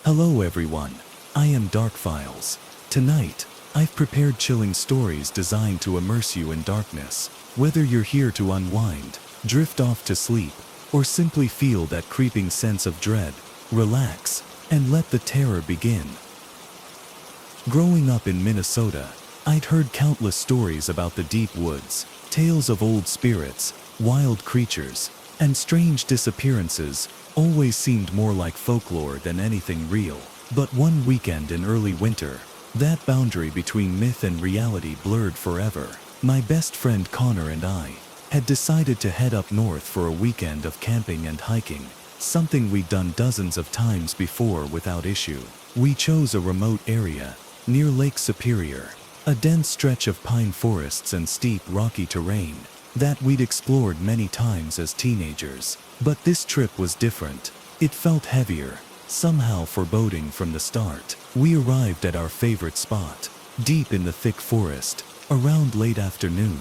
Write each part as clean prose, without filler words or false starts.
Hello everyone, I am Dark Files. Tonight, I've prepared chilling stories designed to immerse you in darkness. Whether you're here to unwind, drift off to sleep, or simply feel that creeping sense of dread, relax, and let the terror begin. Growing up in Minnesota, I'd heard countless stories about the deep woods, tales of old spirits, wild creatures, and strange disappearances. Always seemed more like folklore than anything real. But one weekend in early winter, that boundary between myth and reality blurred forever. My best friend Connor and I had decided to head up north for a weekend of camping and hiking, something we'd done dozens of times before without issue. We chose a remote area near Lake Superior, a dense stretch of pine forests and steep rocky terrain that we'd explored many times as teenagers. But this trip was different. It felt heavier, somehow foreboding from the start. We arrived at our favorite spot, deep in the thick forest, around late afternoon.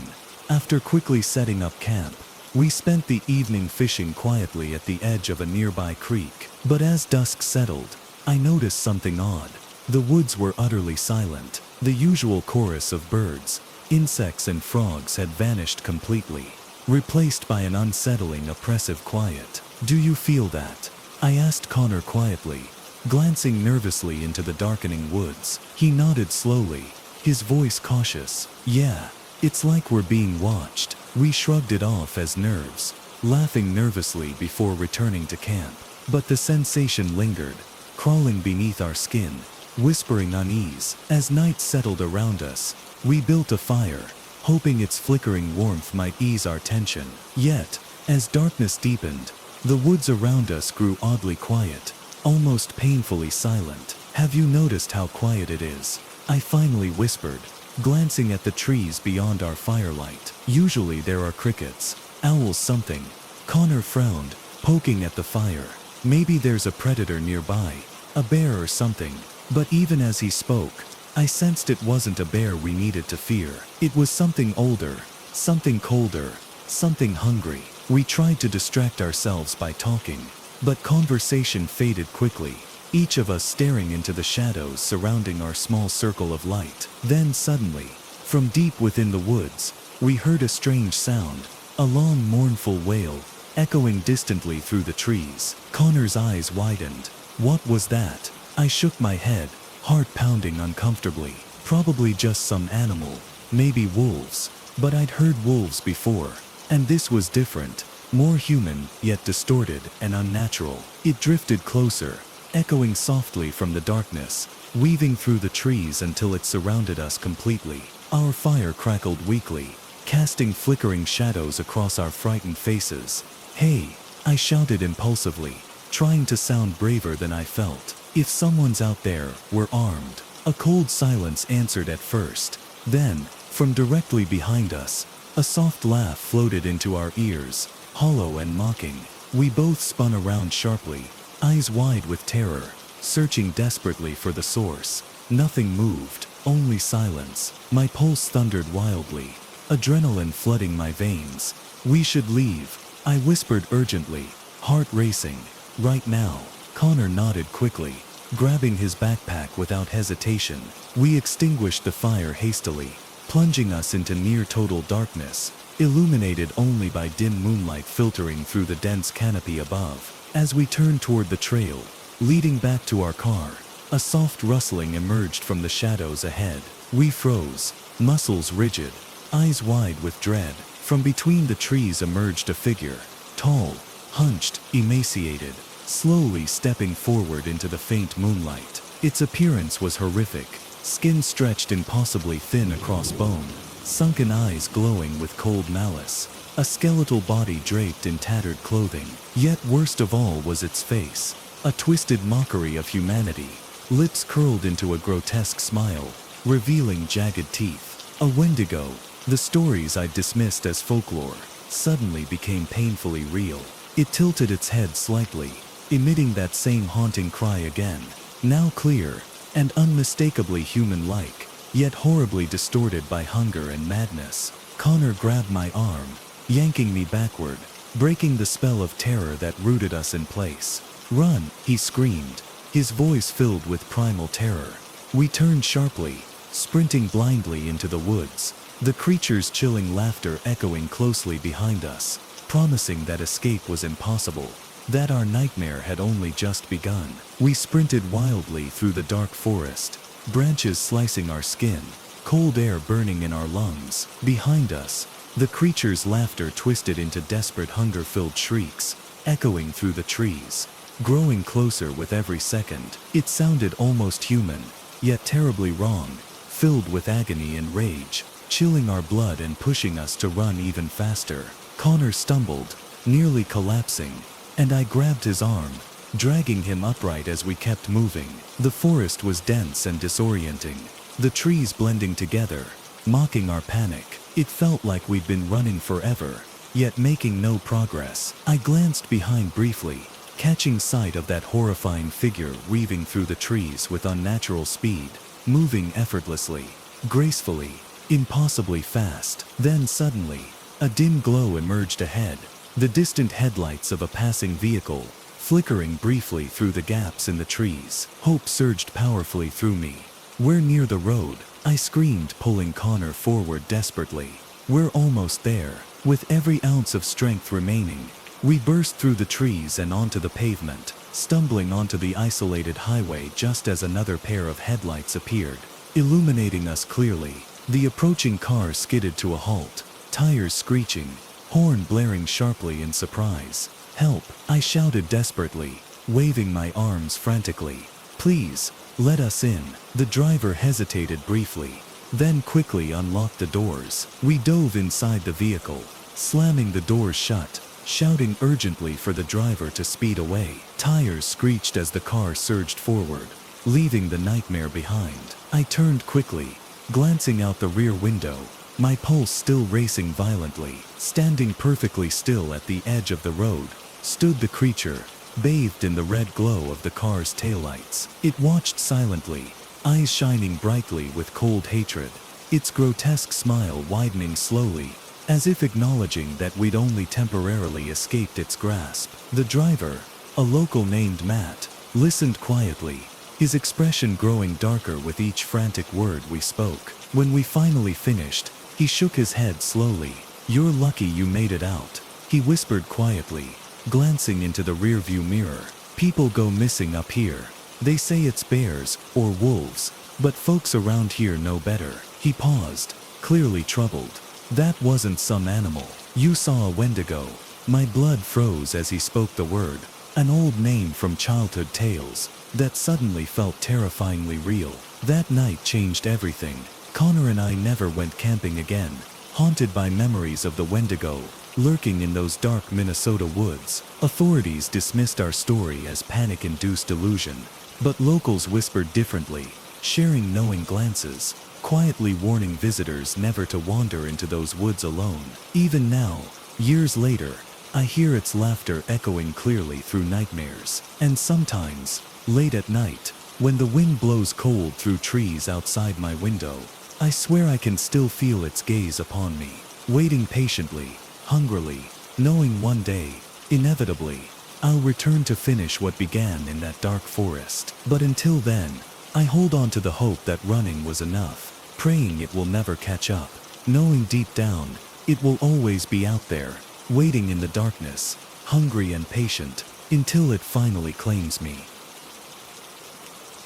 After quickly setting up camp, we spent the evening fishing quietly at the edge of a nearby creek. But as dusk settled, I noticed something odd. The woods were utterly silent. The usual chorus of birds, insects and frogs had vanished completely, replaced by an unsettling, oppressive quiet. "Do you feel that?" I asked Connor quietly, glancing nervously into the darkening woods. He nodded slowly, his voice cautious. "Yeah, it's like we're being watched." We shrugged it off as nerves, laughing nervously before returning to camp. But the sensation lingered, crawling beneath our skin, whispering unease. As night settled around us, we built a fire, hoping its flickering warmth might ease our tension. Yet, as darkness deepened, the woods around us grew oddly quiet, almost painfully silent. "Have you noticed how quiet it is?" I finally whispered, glancing at the trees beyond our firelight. "Usually there are crickets, owls, something." Connor frowned, poking at the fire. "Maybe there's a predator nearby, a bear or something." But even as he spoke, I sensed it wasn't a bear we needed to fear. It was something older, something colder, something hungry. We tried to distract ourselves by talking, but conversation faded quickly, each of us staring into the shadows surrounding our small circle of light. Then suddenly, from deep within the woods, we heard a strange sound, a long mournful wail, echoing distantly through the trees. Connor's eyes widened. "What was that?" I shook my head, heart pounding uncomfortably. "Probably just some animal, maybe wolves." But I'd heard wolves before, and this was different, more human, yet distorted and unnatural. It drifted closer, echoing softly from the darkness, weaving through the trees until it surrounded us completely. Our fire crackled weakly, casting flickering shadows across our frightened faces. "Hey!" I shouted impulsively, trying to sound braver than I felt. "If someone's out there, we're armed." A cold silence answered at first. Then, from directly behind us, a soft laugh floated into our ears, hollow and mocking. We both spun around sharply, eyes wide with terror, searching desperately for the source. Nothing moved, only silence. My pulse thundered wildly, adrenaline flooding my veins. "We should leave," I whispered urgently, heart racing. "Right now." Connor nodded quickly, grabbing his backpack without hesitation. We extinguished the fire hastily, plunging us into near-total darkness, illuminated only by dim moonlight filtering through the dense canopy above. As we turned toward the trail, leading back to our car, a soft rustling emerged from the shadows ahead. We froze, muscles rigid, eyes wide with dread. From between the trees emerged a figure, tall, hunched, emaciated, slowly stepping forward into the faint moonlight. Its appearance was horrific, skin stretched impossibly thin across bone, sunken eyes glowing with cold malice, a skeletal body draped in tattered clothing. Yet worst of all was its face, a twisted mockery of humanity, lips curled into a grotesque smile, revealing jagged teeth. A Wendigo, the stories I'd dismissed as folklore, suddenly became painfully real. It tilted its head slightly, emitting that same haunting cry again, now clear and unmistakably human-like, yet horribly distorted by hunger and madness. Connor grabbed my arm, yanking me backward, breaking the spell of terror that rooted us in place. "Run!" he screamed, his voice filled with primal terror. We turned sharply, sprinting blindly into the woods, the creature's chilling laughter echoing closely behind us, promising that escape was impossible, that our nightmare had only just begun. We sprinted wildly through the dark forest, branches slicing our skin, cold air burning in our lungs. Behind us, the creature's laughter twisted into desperate hunger-filled shrieks, echoing through the trees, growing closer with every second. It sounded almost human, yet terribly wrong, filled with agony and rage, chilling our blood and pushing us to run even faster. Connor stumbled, nearly collapsing, and I grabbed his arm, dragging him upright as we kept moving. The forest was dense and disorienting, the trees blending together, mocking our panic. It felt like we'd been running forever, yet making no progress. I glanced behind briefly, catching sight of that horrifying figure weaving through the trees with unnatural speed, moving effortlessly, gracefully, impossibly fast. Then suddenly, a dim glow emerged ahead, the distant headlights of a passing vehicle, flickering briefly through the gaps in the trees. Hope surged powerfully through me. "We're near the road," I screamed, pulling Connor forward desperately. "We're almost there." With every ounce of strength remaining, we burst through the trees and onto the pavement, stumbling onto the isolated highway just as another pair of headlights appeared, illuminating us clearly. The approaching car skidded to a halt, tires screeching, horn blaring sharply in surprise. "Help!" I shouted desperately, waving my arms frantically. "Please, let us in." The driver hesitated briefly, then quickly unlocked the doors. We dove inside the vehicle, slamming the doors shut, shouting urgently for the driver to speed away. Tires screeched as the car surged forward, leaving the nightmare behind. I turned quickly, glancing out the rear window, my pulse still racing violently. Standing perfectly still at the edge of the road, stood the creature, bathed in the red glow of the car's taillights. It watched silently, eyes shining brightly with cold hatred, its grotesque smile widening slowly, as if acknowledging that we'd only temporarily escaped its grasp. The driver, a local named Matt, listened quietly, his expression growing darker with each frantic word we spoke. When we finally finished, he shook his head slowly. "You're lucky you made it out," he whispered quietly, glancing into the rearview mirror. "People go missing up here. They say it's bears or wolves, but folks around here know better." He paused, clearly troubled. "That wasn't some animal. You saw a wendigo." My blood froze as he spoke the word, an old name from childhood tales, that suddenly felt terrifyingly real. That night changed everything. Connor and I never went camping again, haunted by memories of the wendigo, lurking in those dark Minnesota woods. Authorities dismissed our story as panic-induced delusion, but locals whispered differently, sharing knowing glances, quietly warning visitors never to wander into those woods alone. Even now, years later, I hear its laughter echoing clearly through nightmares. And sometimes, late at night, when the wind blows cold through trees outside my window, I swear I can still feel its gaze upon me, waiting patiently, hungrily, knowing one day, inevitably, I'll return to finish what began in that dark forest. But until then, I hold on to the hope that running was enough, praying it will never catch up, knowing deep down, it will always be out there, waiting in the darkness, hungry and patient, until it finally claims me.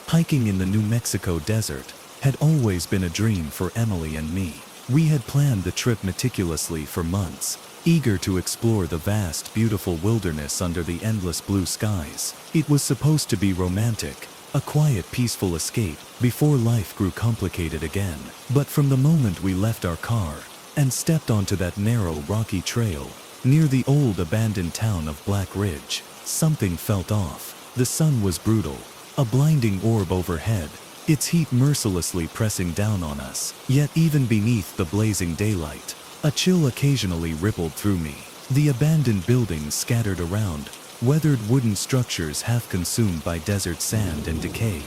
Hiking in the New Mexico desert had always been a dream for Emily and me. We had planned the trip meticulously for months, eager to explore the vast, beautiful wilderness under the endless blue skies. It was supposed to be romantic, a quiet, peaceful escape before life grew complicated again. But from the moment we left our car and stepped onto that narrow, rocky trail near the old abandoned town of Black Ridge, something felt off. The sun was brutal, a blinding orb overhead, its heat mercilessly pressing down on us. Yet even beneath the blazing daylight, a chill occasionally rippled through me. The abandoned buildings scattered around, weathered wooden structures half consumed by desert sand and decay,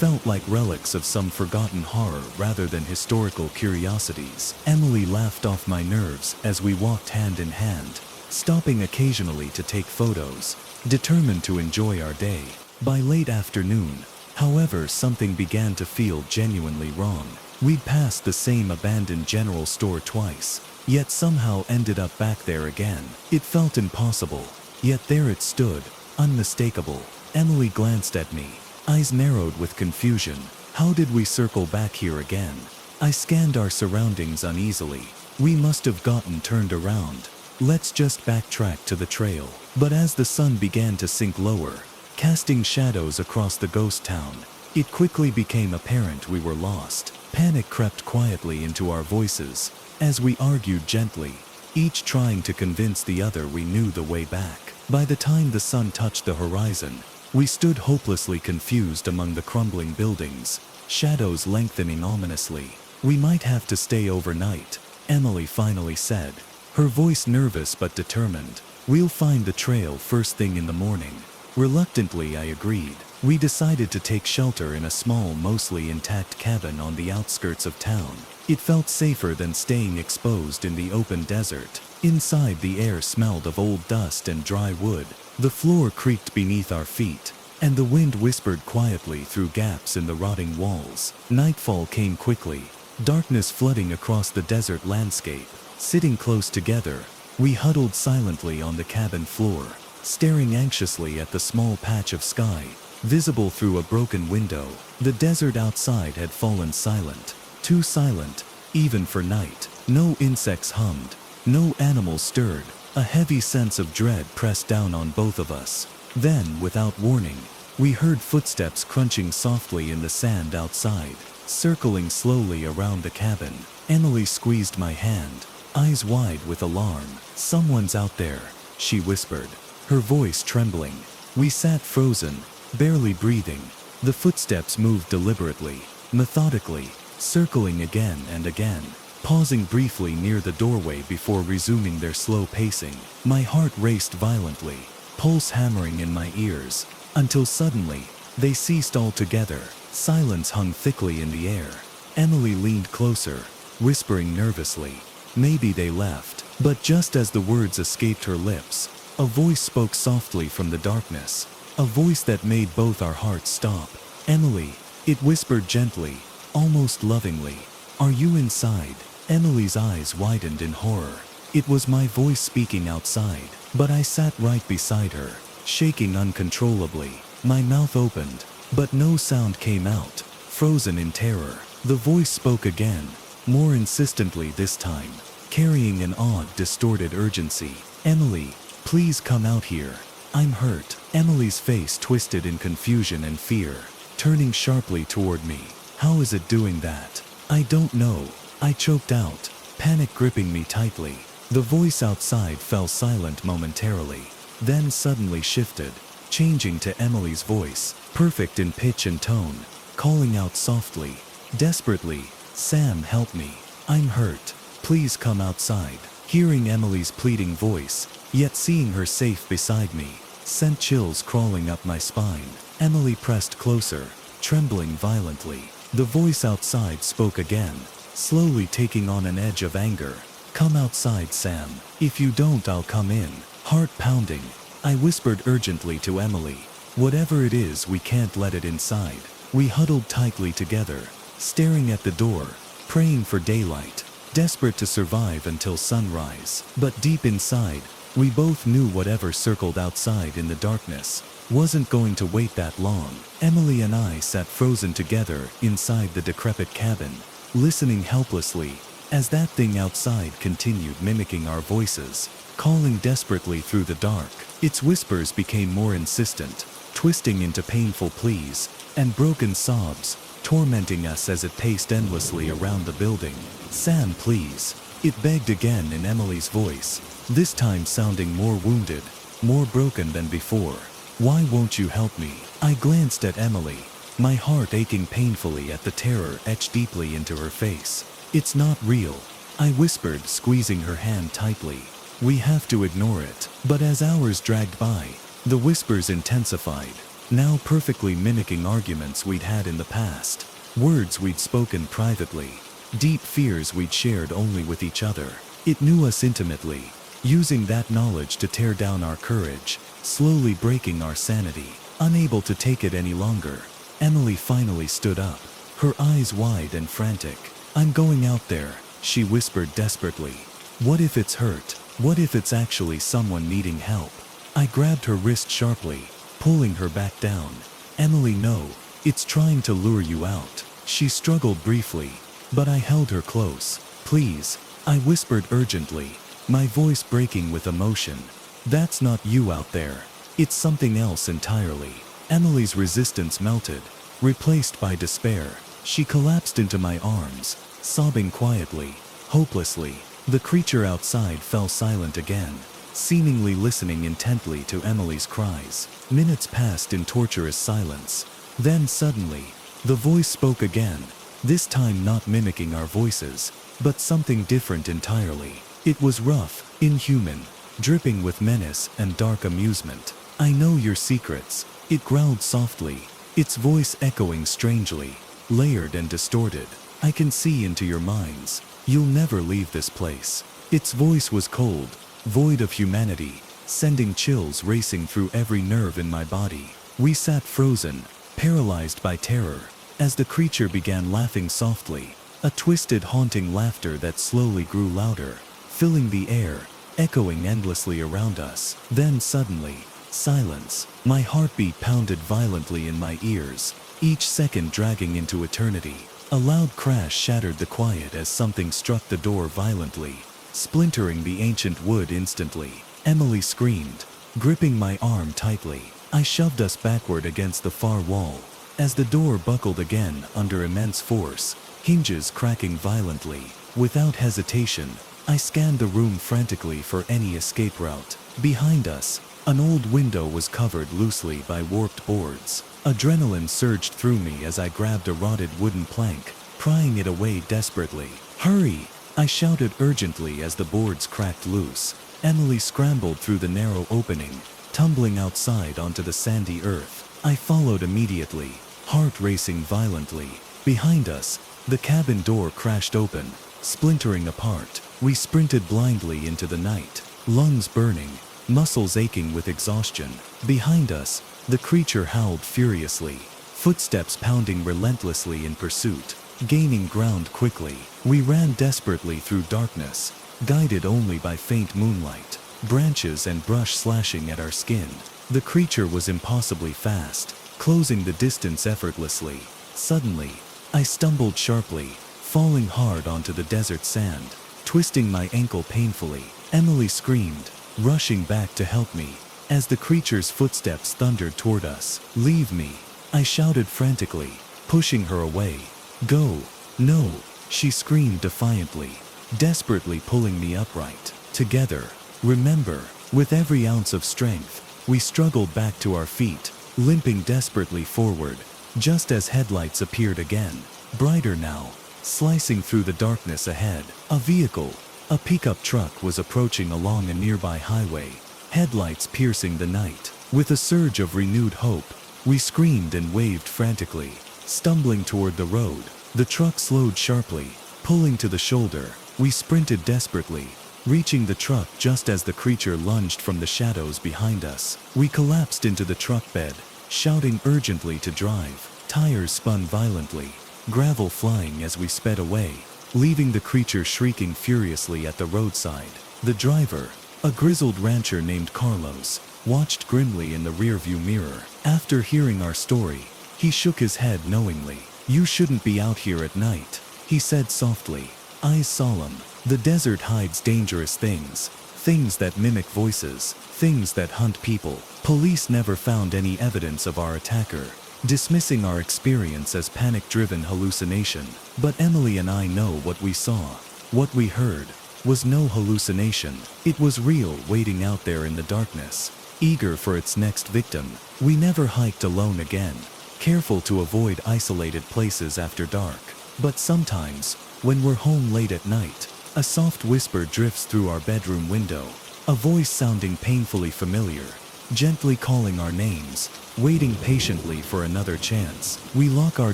felt like relics of some forgotten horror rather than historical curiosities. Emily laughed off my nerves as we walked hand in hand, stopping occasionally to take photos, determined to enjoy our day. By late afternoon, however, something began to feel genuinely wrong. We'd passed the same abandoned general store twice, yet somehow ended up back there again. It felt impossible, yet there it stood, unmistakable. Emily glanced at me, eyes narrowed with confusion. How did we circle back here again? I scanned our surroundings uneasily. We must have gotten turned around. Let's just backtrack to the trail. But as the sun began to sink lower, casting shadows across the ghost town, it quickly became apparent we were lost. Panic crept quietly into our voices as we argued gently, each trying to convince the other we knew the way back. By the time the sun touched the horizon, we stood hopelessly confused among the crumbling buildings, shadows lengthening ominously. We might have to stay overnight, Emily finally said, her voice nervous but determined. We'll find the trail first thing in the morning. Reluctantly, I agreed. We decided to take shelter in a small, mostly intact cabin on the outskirts of town. It felt safer than staying exposed in the open desert. Inside, the air smelled of old dust and dry wood. The floor creaked beneath our feet, and the wind whispered quietly through gaps in the rotting walls. Nightfall came quickly, darkness flooding across the desert landscape. Sitting close together, we huddled silently on the cabin floor, staring anxiously at the small patch of sky visible through a broken window. The desert outside had fallen silent, too silent, even for night. No insects hummed, no animals stirred. A heavy sense of dread pressed down on both of us. Then, without warning, we heard footsteps crunching softly in the sand outside, circling slowly around the cabin. Emily squeezed my hand, eyes wide with alarm. "Someone's out there," she whispered, her voice trembling. We sat frozen, barely breathing. The footsteps moved deliberately, methodically, circling again and again, pausing briefly near the doorway before resuming their slow pacing. My heart raced violently, pulse hammering in my ears, until suddenly, they ceased altogether. Silence hung thickly in the air. Emily leaned closer, whispering nervously, "Maybe they left." But just as the words escaped her lips, a voice spoke softly from the darkness, a voice that made both our hearts stop. "Emily," it whispered gently, almost lovingly, "are you inside?" Emily's eyes widened in horror. It was my voice speaking outside, but I sat right beside her, shaking uncontrollably. My mouth opened, but no sound came out, frozen in terror. The voice spoke again, more insistently this time, carrying an odd, distorted urgency. "Emily, please come out here. I'm hurt." Emily's face twisted in confusion and fear, turning sharply toward me. "How is it doing that?" "I don't know," I choked out, panic gripping me tightly. The voice outside fell silent momentarily, then suddenly shifted, changing to Emily's voice, perfect in pitch and tone, calling out softly, desperately, "Sam, help me. I'm hurt. Please come outside." Hearing Emily's pleading voice, yet seeing her safe beside me, sent chills crawling up my spine. Emily pressed closer, trembling violently. The voice outside spoke again, slowly taking on an edge of anger. "Come outside, Sam. If you don't, I'll come in." Heart pounding, I whispered urgently to Emily, "Whatever it is, we can't let it inside." We huddled tightly together, staring at the door, praying for daylight, desperate to survive until sunrise. But deep inside, we both knew whatever circled outside in the darkness wasn't going to wait that long. Emily and I sat frozen together inside the decrepit cabin, listening helplessly as that thing outside continued mimicking our voices, calling desperately through the dark. Its whispers became more insistent, twisting into painful pleas and broken sobs, tormenting us as it paced endlessly around the building. "Sam, please," it begged again in Emily's voice, this time sounding more wounded, more broken than before. "Why won't you help me?" I glanced at Emily, my heart aching painfully at the terror etched deeply into her face. "It's not real," I whispered, squeezing her hand tightly. "We have to ignore it." But as hours dragged by, the whispers intensified, now perfectly mimicking arguments we'd had in the past, words we'd spoken privately, deep fears we'd shared only with each other. It knew us intimately, using that knowledge to tear down our courage, slowly breaking our sanity. Unable to take it any longer, Emily finally stood up, her eyes wide and frantic. "I'm going out there," she whispered desperately. "What if it's hurt? What if it's actually someone needing help?" I grabbed her wrist sharply, pulling her back down. "Emily, no, it's trying to lure you out." She struggled briefly, but I held her close. "Please," I whispered urgently, my voice breaking with emotion. "That's not you out there. It's something else entirely." Emily's resistance melted, replaced by despair. She collapsed into my arms, sobbing quietly, hopelessly. The creature outside fell silent again, seemingly listening intently to Emily's cries. Minutes passed in torturous silence. Then suddenly, the voice spoke again, this time not mimicking our voices, but something different entirely. It was rough, inhuman, dripping with menace and dark amusement. "I know your secrets," it growled softly, its voice echoing strangely, layered and distorted. "I can see into your minds. You'll never leave this place." Its voice was cold, void of humanity, sending chills racing through every nerve in my body. We sat frozen, paralyzed by terror, as the creature began laughing softly, a twisted, haunting laughter that slowly grew louder, filling the air, echoing endlessly around us. Then suddenly, silence. My heartbeat pounded violently in my ears, each second dragging into eternity. A loud crash shattered the quiet as something struck the door violently, splintering the ancient wood instantly. Emily screamed, gripping my arm tightly. I shoved us backward against the far wall, as the door buckled again under immense force, hinges cracking violently. Without hesitation, I scanned the room frantically for any escape route. Behind us, an old window was covered loosely by warped boards. Adrenaline surged through me as I grabbed a rotted wooden plank, prying it away desperately. "Hurry!" I shouted urgently as the boards cracked loose. Emily scrambled through the narrow opening, tumbling outside onto the sandy earth. I followed immediately, heart racing violently. Behind us, the cabin door crashed open, splintering apart. We sprinted blindly into the night, lungs burning, muscles aching with exhaustion. Behind us, the creature howled furiously, footsteps pounding relentlessly in pursuit. Gaining ground quickly, we ran desperately through darkness, guided only by faint moonlight, branches and brush slashing at our skin. The creature was impossibly fast, closing the distance effortlessly. Suddenly, I stumbled sharply, falling hard onto the desert sand, twisting my ankle painfully. Emily screamed, rushing back to help me, as the creature's footsteps thundered toward us. "Leave me," I shouted frantically, pushing her away. "Go." "No," she screamed defiantly, desperately pulling me upright. Together, remember, with every ounce of strength, we struggled back to our feet, limping desperately forward, just as headlights appeared again, brighter now, slicing through the darkness ahead. A vehicle, a pickup truck, was approaching along a nearby highway, headlights piercing the night. With a surge of renewed hope, we screamed and waved frantically. Stumbling toward the road, the truck slowed sharply, pulling to the shoulder. We sprinted desperately, reaching the truck just as the creature lunged from the shadows behind us. We collapsed into the truck bed, shouting urgently to drive. Tires spun violently, gravel flying as we sped away, leaving the creature shrieking furiously at the roadside. The driver, a grizzled rancher named Carlos, watched grimly in the rearview mirror. After hearing our story, he shook his head knowingly. "You shouldn't be out here at night," he said softly, eyes solemn. "The desert hides dangerous things, things that mimic voices, things that hunt people." Police never found any evidence of our attacker, dismissing our experience as panic-driven hallucination. But Emily and I know what we saw, what we heard, was no hallucination. It was real, waiting out there in the darkness, eager for its next victim. We never hiked alone again, careful to avoid isolated places after dark. But sometimes, when we're home late at night, a soft whisper drifts through our bedroom window, a voice sounding painfully familiar, gently calling our names, waiting patiently for another chance. We lock our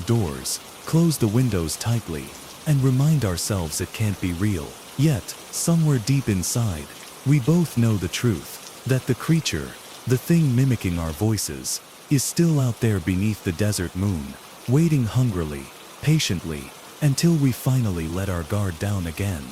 doors, close the windows tightly, and remind ourselves it can't be real. Yet, somewhere deep inside, we both know the truth, that the creature, the thing mimicking our voices, is still out there beneath the desert moon, waiting hungrily, patiently, until we finally let our guard down again.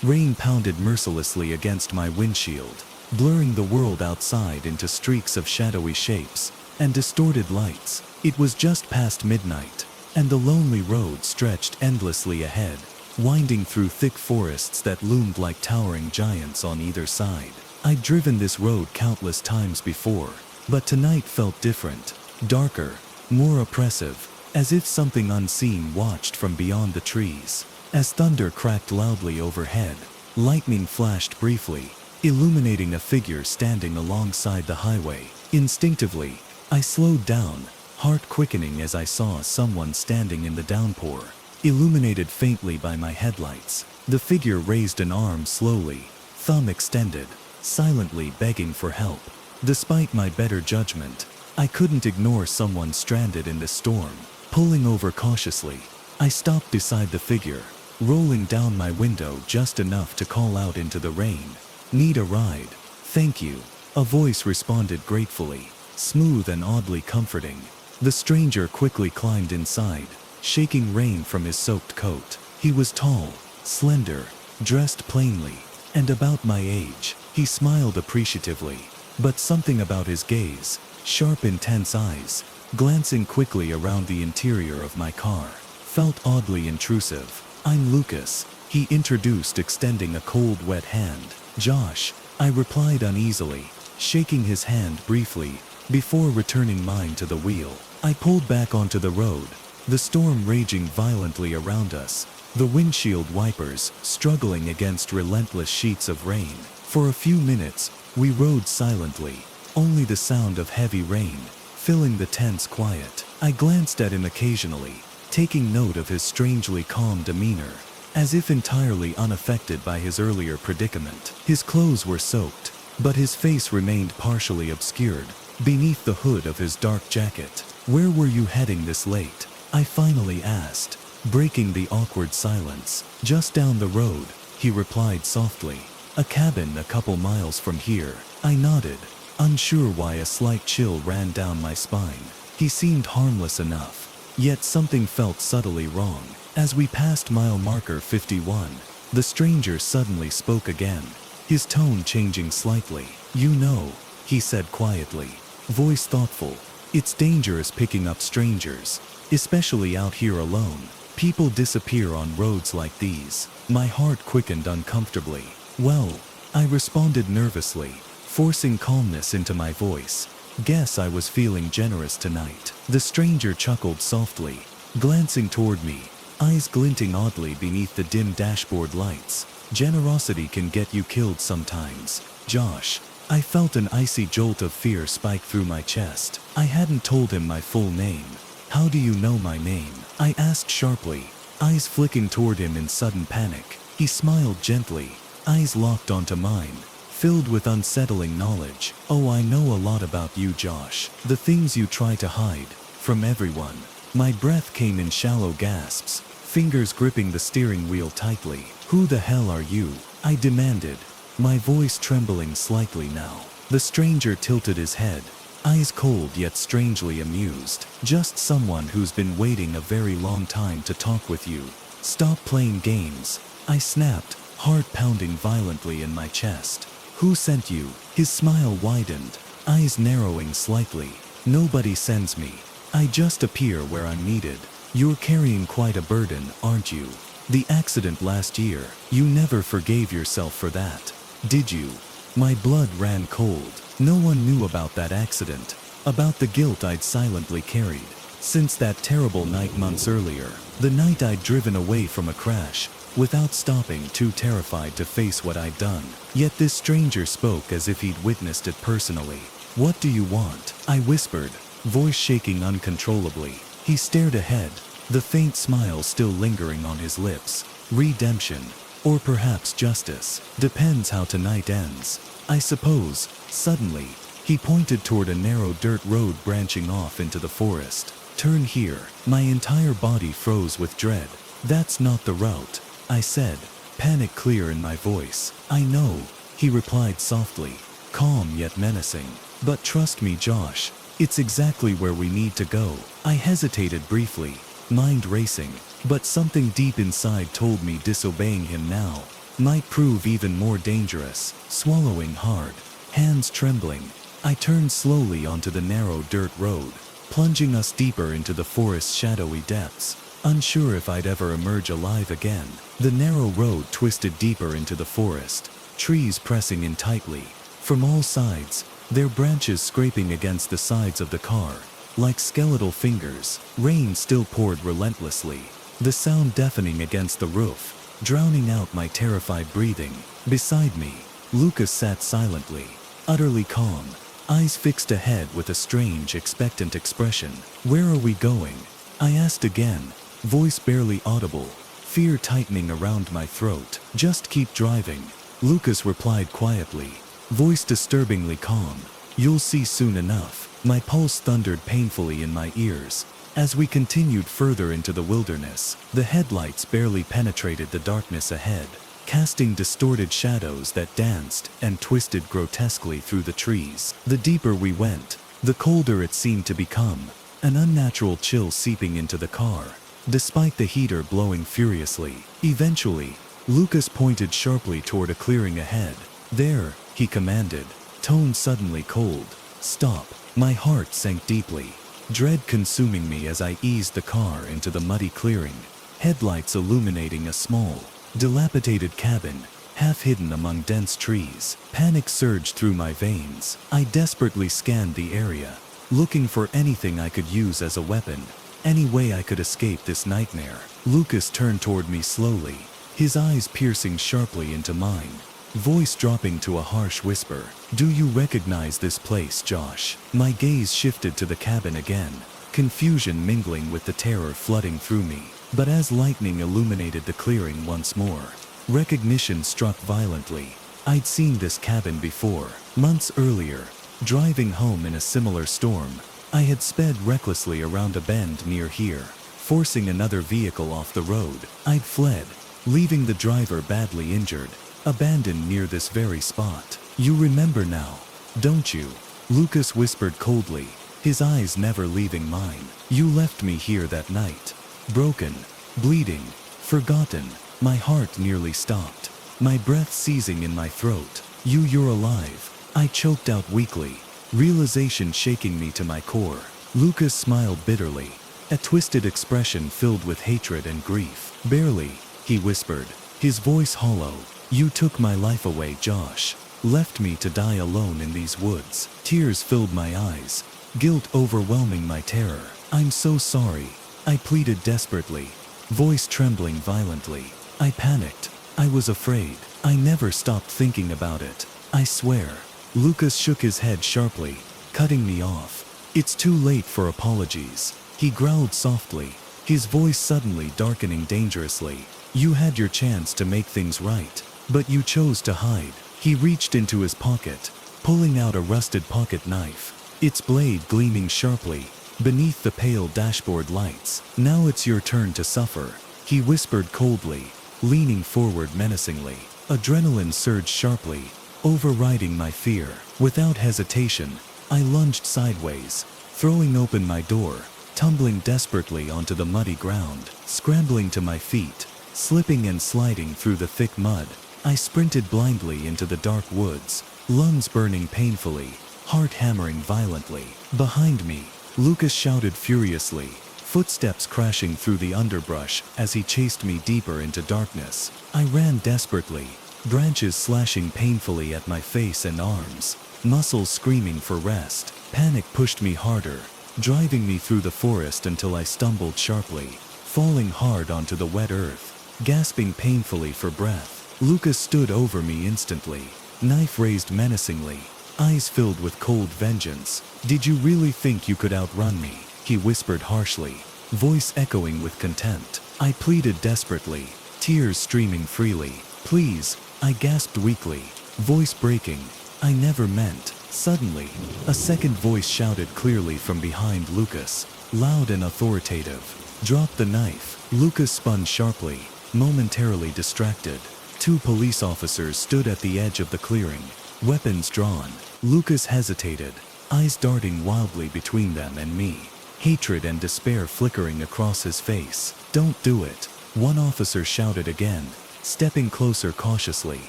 Rain pounded mercilessly against my windshield, blurring the world outside into streaks of shadowy shapes and distorted lights. It was just past midnight, and the lonely road stretched endlessly ahead, winding through thick forests that loomed like towering giants on either side. I'd driven this road countless times before, but tonight felt different, darker, more oppressive, as if something unseen watched from beyond the trees. As thunder cracked loudly overhead, lightning flashed briefly, illuminating a figure standing alongside the highway. Instinctively, I slowed down, heart quickening as I saw someone standing in the downpour, illuminated faintly by my headlights. The figure raised an arm slowly, thumb extended, silently begging for help. Despite my better judgment, I couldn't ignore someone stranded in the storm. Pulling over cautiously, I stopped beside the figure, rolling down my window just enough to call out into the rain. "Need a ride?" "Thank you," a voice responded gratefully, smooth and oddly comforting. The stranger quickly climbed inside, shaking rain from his soaked coat. He was tall, slender, dressed plainly, and about my age. He smiled appreciatively, but something about his gaze, sharp intense eyes, glancing quickly around the interior of my car, felt oddly intrusive. "I'm Lucas," he introduced, extending a cold wet hand. "Josh," I replied uneasily, shaking his hand briefly, before returning mine to the wheel. I pulled back onto the road, the storm raging violently around us, the windshield wipers struggling against relentless sheets of rain. For a few minutes, we rode silently, only the sound of heavy rain filling the tense quiet. I glanced at him occasionally, taking note of his strangely calm demeanor, as if entirely unaffected by his earlier predicament. His clothes were soaked, but his face remained partially obscured beneath the hood of his dark jacket. "Where were you heading this late?" I finally asked, breaking the awkward silence. "Just down the road," he replied softly. "A cabin a couple miles from here." I nodded, unsure why a slight chill ran down my spine. He seemed harmless enough, yet something felt subtly wrong. As we passed mile marker 51, the stranger suddenly spoke again, his tone changing slightly. "You know," he said quietly, voice thoughtful, "it's dangerous picking up strangers, especially out here alone. People disappear on roads like these." My heart quickened uncomfortably. "Well," I responded nervously, forcing calmness into my voice, "guess I was feeling generous tonight." The stranger chuckled softly, glancing toward me, eyes glinting oddly beneath the dim dashboard lights. "Generosity can get you killed sometimes, Josh." I felt an icy jolt of fear spike through my chest. I hadn't told him my full name. "How do you know my name?" I asked sharply, eyes flicking toward him in sudden panic. He smiled gently, eyes locked onto mine, filled with unsettling knowledge. "Oh, I know a lot about you, Josh. The things you try to hide from everyone." My breath came in shallow gasps, fingers gripping the steering wheel tightly. "Who the hell are you?" I demanded, my voice trembling slightly now. The stranger tilted his head, eyes cold yet strangely amused. "Just someone who's been waiting a very long time to talk with you." "Stop playing games," I snapped, heart pounding violently in my chest. "Who sent you?" His smile widened, eyes narrowing slightly. "Nobody sends me. I just appear where I'm needed." "You're carrying quite a burden, aren't you? The accident last year, you never forgave yourself for that, did you?" My blood ran cold. No one knew about that accident, about the guilt I'd silently carried since that terrible night months earlier, the night I'd driven away from a crash, without stopping, too terrified to face what I'd done. Yet this stranger spoke as if he'd witnessed it personally. "What do you want?" I whispered, voice shaking uncontrollably. He stared ahead, the faint smile still lingering on his lips. "Redemption, or perhaps justice. Depends how tonight ends, I suppose." Suddenly, he pointed toward a narrow dirt road branching off into the forest. "Turn here." My entire body froze with dread. "That's not the route," I said, panic clear in my voice. "I know," he replied softly, calm yet menacing. But trust me, Josh, it's exactly where we need to go. I hesitated briefly, mind racing, but something deep inside told me disobeying him now might prove even more dangerous. Swallowing hard, hands trembling, I turned slowly onto the narrow dirt road, plunging us deeper into the forest's shadowy depths. Unsure if I'd ever emerge alive again, the narrow road twisted deeper into the forest, trees pressing in tightly from all sides, their branches scraping against the sides of the car like skeletal fingers. Rain still poured relentlessly, the sound deafening against the roof, drowning out my terrified breathing. Beside me, Lucas sat silently, utterly calm, eyes fixed ahead with a strange, expectant expression. "Where are we going?" I asked again, voice barely audible, fear tightening around my throat. "Just keep driving," Lucas replied quietly, voice disturbingly calm. "You'll see soon enough." My pulse thundered painfully in my ears. As we continued further into the wilderness, the headlights barely penetrated the darkness ahead, casting distorted shadows that danced and twisted grotesquely through the trees. The deeper we went, the colder it seemed to become, an unnatural chill seeping into the car, despite the heater blowing furiously. Eventually, Lucas pointed sharply toward a clearing ahead. "There," he commanded, tone suddenly cold. "Stop." My heart sank deeply, dread consuming me as I eased the car into the muddy clearing, headlights illuminating a small, dilapidated cabin, half hidden among dense trees. Panic surged through my veins. I desperately scanned the area, looking for anything I could use as a weapon, any way I could escape this nightmare. Lucas turned toward me slowly, his eyes piercing sharply into mine, voice dropping to a harsh whisper. "Do you recognize this place, Josh?" My gaze shifted to the cabin again, confusion mingling with the terror flooding through me. But as lightning illuminated the clearing once more, recognition struck violently. I'd seen this cabin before. Months earlier, driving home in a similar storm, I had sped recklessly around a bend near here, forcing another vehicle off the road. I'd fled, leaving the driver badly injured, abandoned near this very spot. "You remember now, don't you?" Lucas whispered coldly, his eyes never leaving mine. "You left me here that night, broken, bleeding, forgotten." My heart nearly stopped, my breath seizing in my throat. You're alive," I choked out weakly, realization shaking me to my core. Lucas smiled bitterly, a twisted expression filled with hatred and grief. "Barely," he whispered, his voice hollow. "You took my life away, Josh. Left me to die alone in these woods." Tears filled my eyes, guilt overwhelming my terror. "I'm so sorry," I pleaded desperately, voice trembling violently. "I panicked. I was afraid. I never stopped thinking about it. I swear." Lucas shook his head sharply, cutting me off. "It's too late for apologies," he growled softly, his voice suddenly darkening dangerously. "You had your chance to make things right, but you chose to hide." He reached into his pocket, pulling out a rusted pocket knife, its blade gleaming sharply beneath the pale dashboard lights. "Now it's your turn to suffer," he whispered coldly, leaning forward menacingly. Adrenaline surged sharply, overriding my fear. Without hesitation, I lunged sideways, throwing open my door, tumbling desperately onto the muddy ground. Scrambling to my feet, slipping and sliding through the thick mud, I sprinted blindly into the dark woods, lungs burning painfully, heart hammering violently. Behind me, Lucas shouted furiously, footsteps crashing through the underbrush as he chased me deeper into darkness. I ran desperately, branches slashing painfully at my face and arms, muscles screaming for rest. Panic pushed me harder, driving me through the forest until I stumbled sharply, falling hard onto the wet earth, gasping painfully for breath. Lucas stood over me instantly, knife raised menacingly, eyes filled with cold vengeance. "Did you really think you could outrun me?" he whispered harshly, voice echoing with contempt. I pleaded desperately, tears streaming freely. "Please," I gasped weakly, voice breaking. "I never meant." Suddenly, a second voice shouted clearly from behind Lucas, loud and authoritative, "Drop the knife." Lucas spun sharply, momentarily distracted. Two police officers stood at the edge of the clearing, weapons drawn. Lucas hesitated, eyes darting wildly between them and me, hatred and despair flickering across his face. "Don't do it," one officer shouted again, stepping closer cautiously.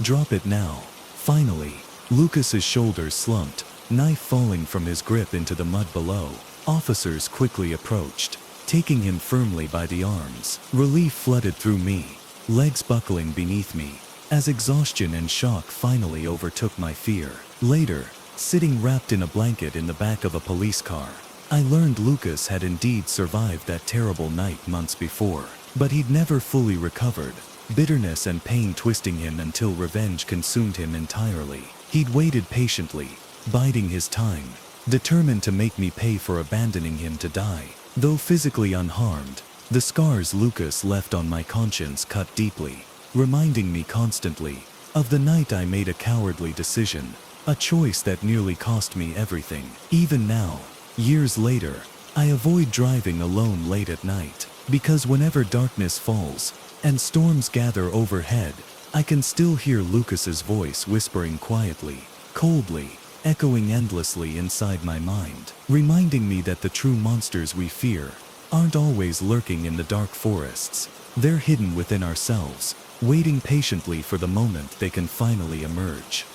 "Drop it now." Finally, Lucas's shoulders slumped, knife falling from his grip into the mud below. Officers quickly approached, taking him firmly by the arms. Relief flooded through me, legs buckling beneath me, as exhaustion and shock finally overtook my fear. Later, sitting wrapped in a blanket in the back of a police car, I learned Lucas had indeed survived that terrible night months before, but he'd never fully recovered, bitterness and pain twisting him until revenge consumed him entirely. He'd waited patiently, biding his time, determined to make me pay for abandoning him to die. Though physically unharmed, the scars Lucas left on my conscience cut deeply, reminding me constantly of the night I made a cowardly decision, a choice that nearly cost me everything. Even now, years later, I avoid driving alone late at night, because whenever darkness falls and storms gather overhead, I can still hear Lucas's voice whispering quietly, coldly, echoing endlessly inside my mind, reminding me that the true monsters we fear aren't always lurking in the dark forests. They're hidden within ourselves, waiting patiently for the moment they can finally emerge.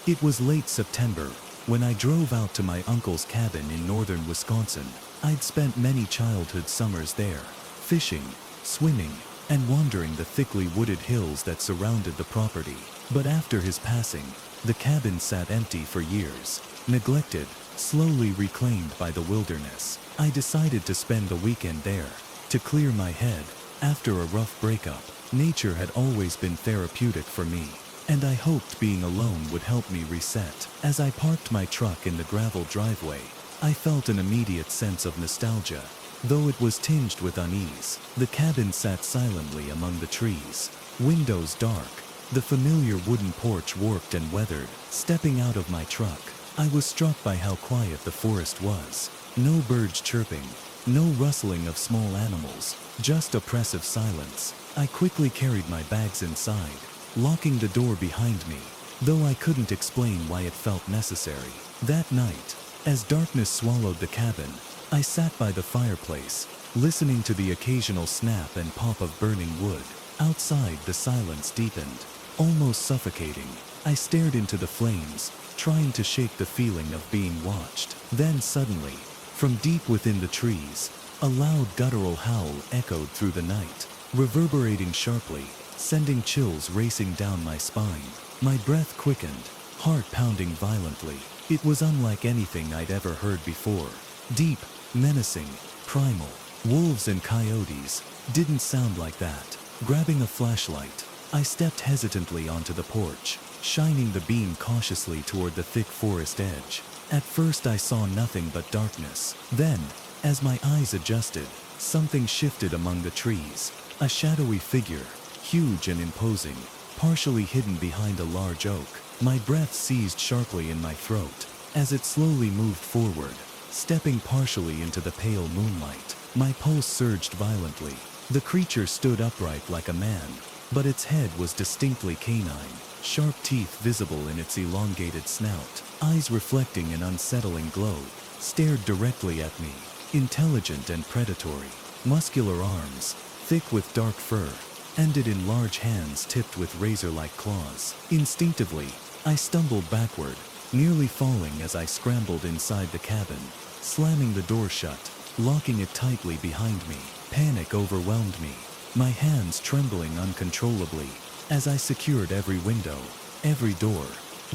It was late September when I drove out to my uncle's cabin in northern Wisconsin. I'd spent many childhood summers there, fishing, swimming, and wandering the thickly wooded hills that surrounded the property. But after his passing, the cabin sat empty for years, neglected, slowly reclaimed by the wilderness. I decided to spend the weekend there, to clear my head. After a rough breakup, nature had always been therapeutic for me, and I hoped being alone would help me reset. As I parked my truck in the gravel driveway, I felt an immediate sense of nostalgia, though it was tinged with unease. The cabin sat silently among the trees, windows dark, the familiar wooden porch warped and weathered. Stepping out of my truck, I was struck by how quiet the forest was. No birds chirping, no rustling of small animals, just oppressive silence. I quickly carried my bags inside, locking the door behind me, though I couldn't explain why it felt necessary. That night, as darkness swallowed the cabin, I sat by the fireplace, listening to the occasional snap and pop of burning wood. Outside, the silence deepened, almost suffocating. I stared into the flames, trying to shake the feeling of being watched. Then suddenly, from deep within the trees, a loud guttural howl echoed through the night, reverberating sharply, sending chills racing down my spine. My breath quickened, heart pounding violently. It was unlike anything I'd ever heard before. Deep, menacing, primal. Wolves and coyotes didn't sound like that. Grabbing a flashlight, I stepped hesitantly onto the porch, shining the beam cautiously toward the thick forest edge. At first I saw nothing but darkness. Then, as my eyes adjusted, something shifted among the trees. A shadowy figure, huge and imposing, partially hidden behind a large oak. My breath seized sharply in my throat as it slowly moved forward, stepping partially into the pale moonlight. My pulse surged violently. The creature stood upright like a man, but its head was distinctly canine, sharp teeth visible in its elongated snout. Eyes reflecting an unsettling glow, stared directly at me, intelligent and predatory. Muscular arms, thick with dark fur, ended in large hands tipped with razor-like claws. Instinctively, I stumbled backward, nearly falling as I scrambled inside the cabin, slamming the door shut, locking it tightly behind me. Panic overwhelmed me, my hands trembling uncontrollably as I secured every window, every door,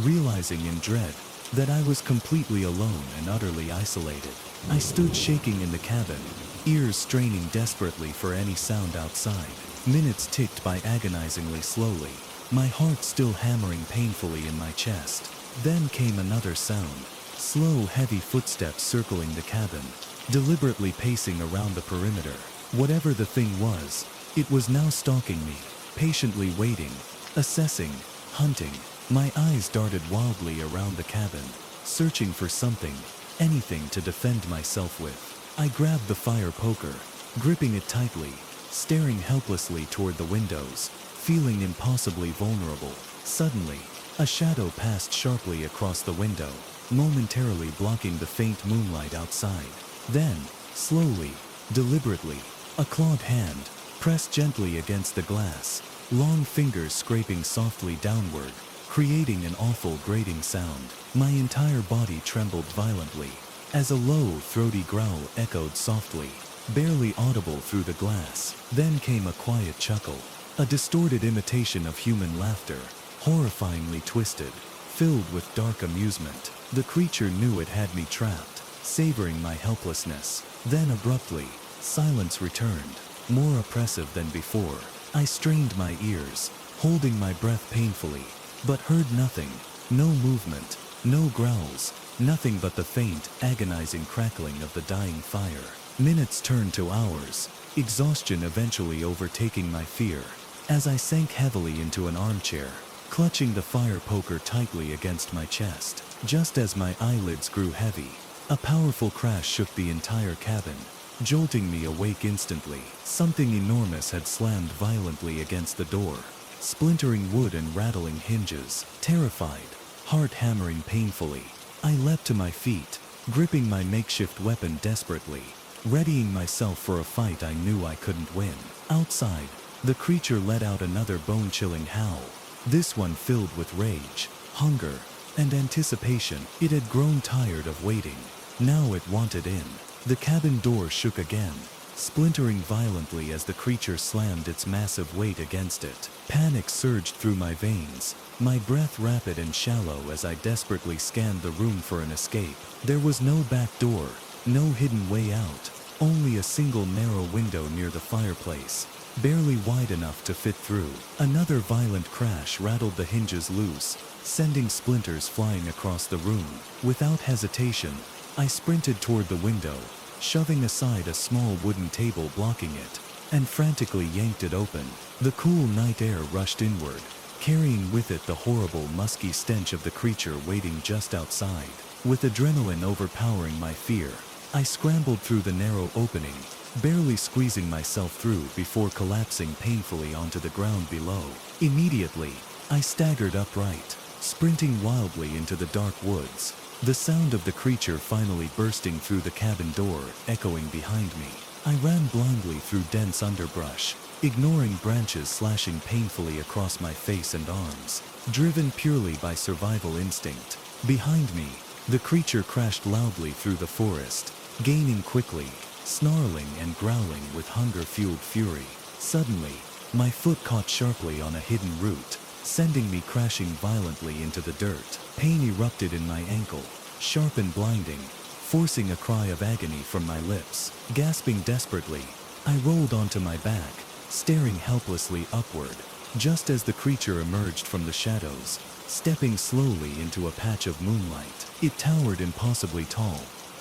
realizing in dread that I was completely alone and utterly isolated. I stood shaking in the cabin, ears straining desperately for any sound outside. Minutes ticked by agonizingly slowly, my heart still hammering painfully in my chest. Then came another sound, slow, heavy footsteps circling the cabin, deliberately pacing around the perimeter. Whatever the thing was, it was now stalking me, patiently waiting, assessing, hunting. My eyes darted wildly around the cabin, searching for something, anything to defend myself with. I grabbed the fire poker, gripping it tightly, staring helplessly toward the windows, feeling impossibly vulnerable. Suddenly, A shadow passed sharply across the window, momentarily blocking the faint moonlight outside. Then, slowly, deliberately, a clawed hand pressed gently against the glass, long fingers scraping softly downward, creating an awful grating sound. My entire body trembled violently, as a low, throaty growl echoed softly, barely audible through the glass. Then came a quiet chuckle, a distorted imitation of human laughter, horrifyingly twisted, filled with dark amusement. The creature knew it had me trapped, savoring my helplessness. Then abruptly, silence returned, more oppressive than before. I strained my ears, holding my breath painfully, but heard nothing. No movement, no growls, nothing but the faint, agonizing crackling of the dying fire. Minutes turned to hours, exhaustion eventually overtaking my fear. As I sank heavily into an armchair, clutching the fire poker tightly against my chest. Just as my eyelids grew heavy, a powerful crash shook the entire cabin, jolting me awake instantly. Something enormous had slammed violently against the door, splintering wood and rattling hinges. Terrified, heart hammering painfully, I leapt to my feet, gripping my makeshift weapon desperately, readying myself for a fight I knew I couldn't win. Outside, the creature let out another bone-chilling howl, this one filled with rage, hunger, and anticipation. It had grown tired of waiting. Now it wanted in. The cabin door shook again, splintering violently as the creature slammed its massive weight against it. Panic surged through my veins, my breath rapid and shallow as I desperately scanned the room for an escape. There was no back door, no hidden way out, only a single narrow window near the fireplace, barely wide enough to fit through. Another violent crash rattled the hinges loose, sending splinters flying across the room. Without hesitation, I sprinted toward the window, shoving aside a small wooden table blocking it, and frantically yanked it open. The cool night air rushed inward, carrying with it the horrible musky stench of the creature waiting just outside. With adrenaline overpowering my fear, I scrambled through the narrow opening, barely squeezing myself through before collapsing painfully onto the ground below. Immediately, I staggered upright, sprinting wildly into the dark woods, the sound of the creature finally bursting through the cabin door echoing behind me. I ran blindly through dense underbrush, ignoring branches slashing painfully across my face and arms, driven purely by survival instinct. Behind me, the creature crashed loudly through the forest, gaining quickly, snarling and growling with hunger-fueled fury. Suddenly, my foot caught sharply on a hidden root, sending me crashing violently into the dirt. Pain erupted in my ankle, sharp and blinding, forcing a cry of agony from my lips. Gasping desperately, I rolled onto my back, staring helplessly upward, just as the creature emerged from the shadows, stepping slowly into a patch of moonlight. It towered impossibly tall,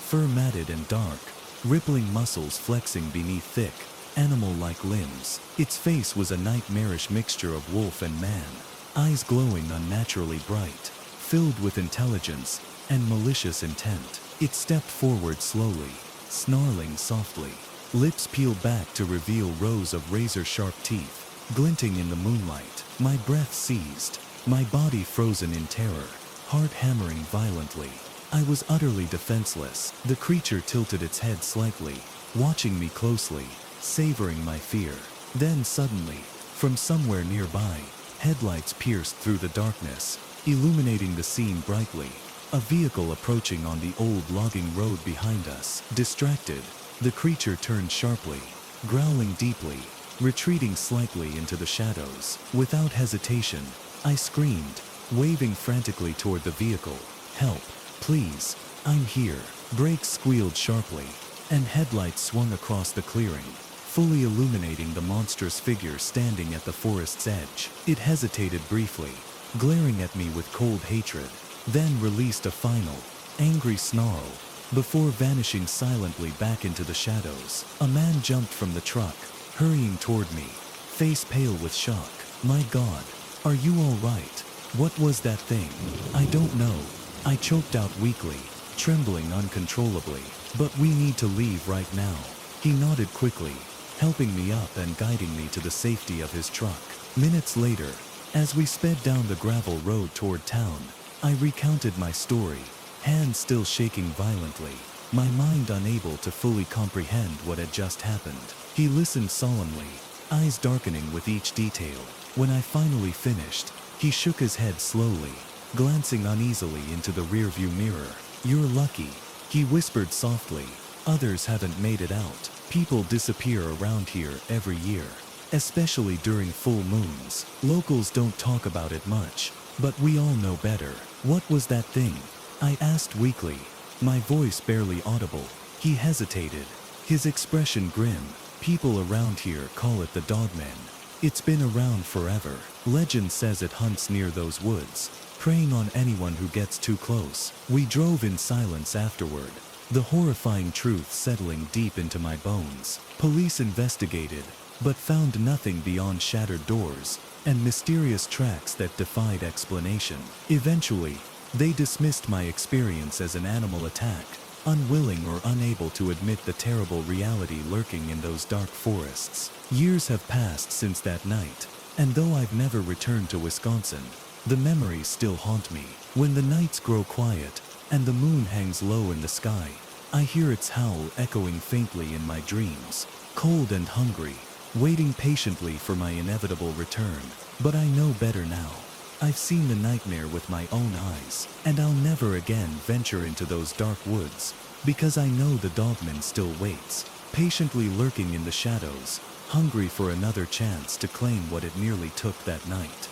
fur-matted and dark, rippling muscles flexing beneath thick, animal-like limbs. Its face was a nightmarish mixture of wolf and man, eyes glowing unnaturally bright, filled with intelligence and malicious intent. It stepped forward slowly, snarling softly, lips peeled back to reveal rows of razor-sharp teeth, glinting in the moonlight. My breath seized, my body frozen in terror, heart hammering violently. I was utterly defenseless. The creature tilted its head slightly, watching me closely, savoring my fear. Then suddenly, from somewhere nearby, headlights pierced through the darkness, illuminating the scene brightly. A vehicle approaching on the old logging road behind us. Distracted, the creature turned sharply, growling deeply, retreating slightly into the shadows. Without hesitation, I screamed, waving frantically toward the vehicle. "Help, please, I'm here." Brakes squealed sharply, and headlights swung across the clearing, fully illuminating the monstrous figure standing at the forest's edge. It hesitated briefly, glaring at me with cold hatred, then released a final, angry snarl, before vanishing silently back into the shadows. A man jumped from the truck, hurrying toward me, face pale with shock. "My God, are you all right? What was that thing?" "I don't know," I choked out weakly, trembling uncontrollably. "But we need to leave right now." He nodded quickly, helping me up and guiding me to the safety of his truck. Minutes later, As we sped down the gravel road toward town, I recounted my story, hands still shaking violently, my mind unable to fully comprehend what had just happened. He listened solemnly, eyes darkening with each detail. When I finally finished, he shook his head slowly, glancing uneasily into the rearview mirror. "You're lucky," he whispered softly. "Others haven't made it out. People disappear around here every year, especially during full moons. Locals don't talk about it much, but we all know better." "What was that thing?" I asked weakly, my voice barely audible. He hesitated, his expression grim. "People around here call it the Dogman. It's been around forever. Legend says it hunts near those woods, preying on anyone who gets too close." We drove in silence afterward, the horrifying truth settling deep into my bones. Police investigated, but found nothing beyond shattered doors and mysterious tracks that defied explanation. Eventually, they dismissed my experience as an animal attack, unwilling or unable to admit the terrible reality lurking in those dark forests. Years have passed since that night, and though I've never returned to Wisconsin, the memories still haunt me. When the nights grow quiet and the moon hangs low in the sky, I hear its howl echoing faintly in my dreams, cold and hungry, waiting patiently for my inevitable return. But I know better now. I've seen the nightmare with my own eyes, and I'll never again venture into those dark woods, because I know the Dogman still waits, patiently lurking in the shadows, hungry for another chance to claim what it nearly took that night.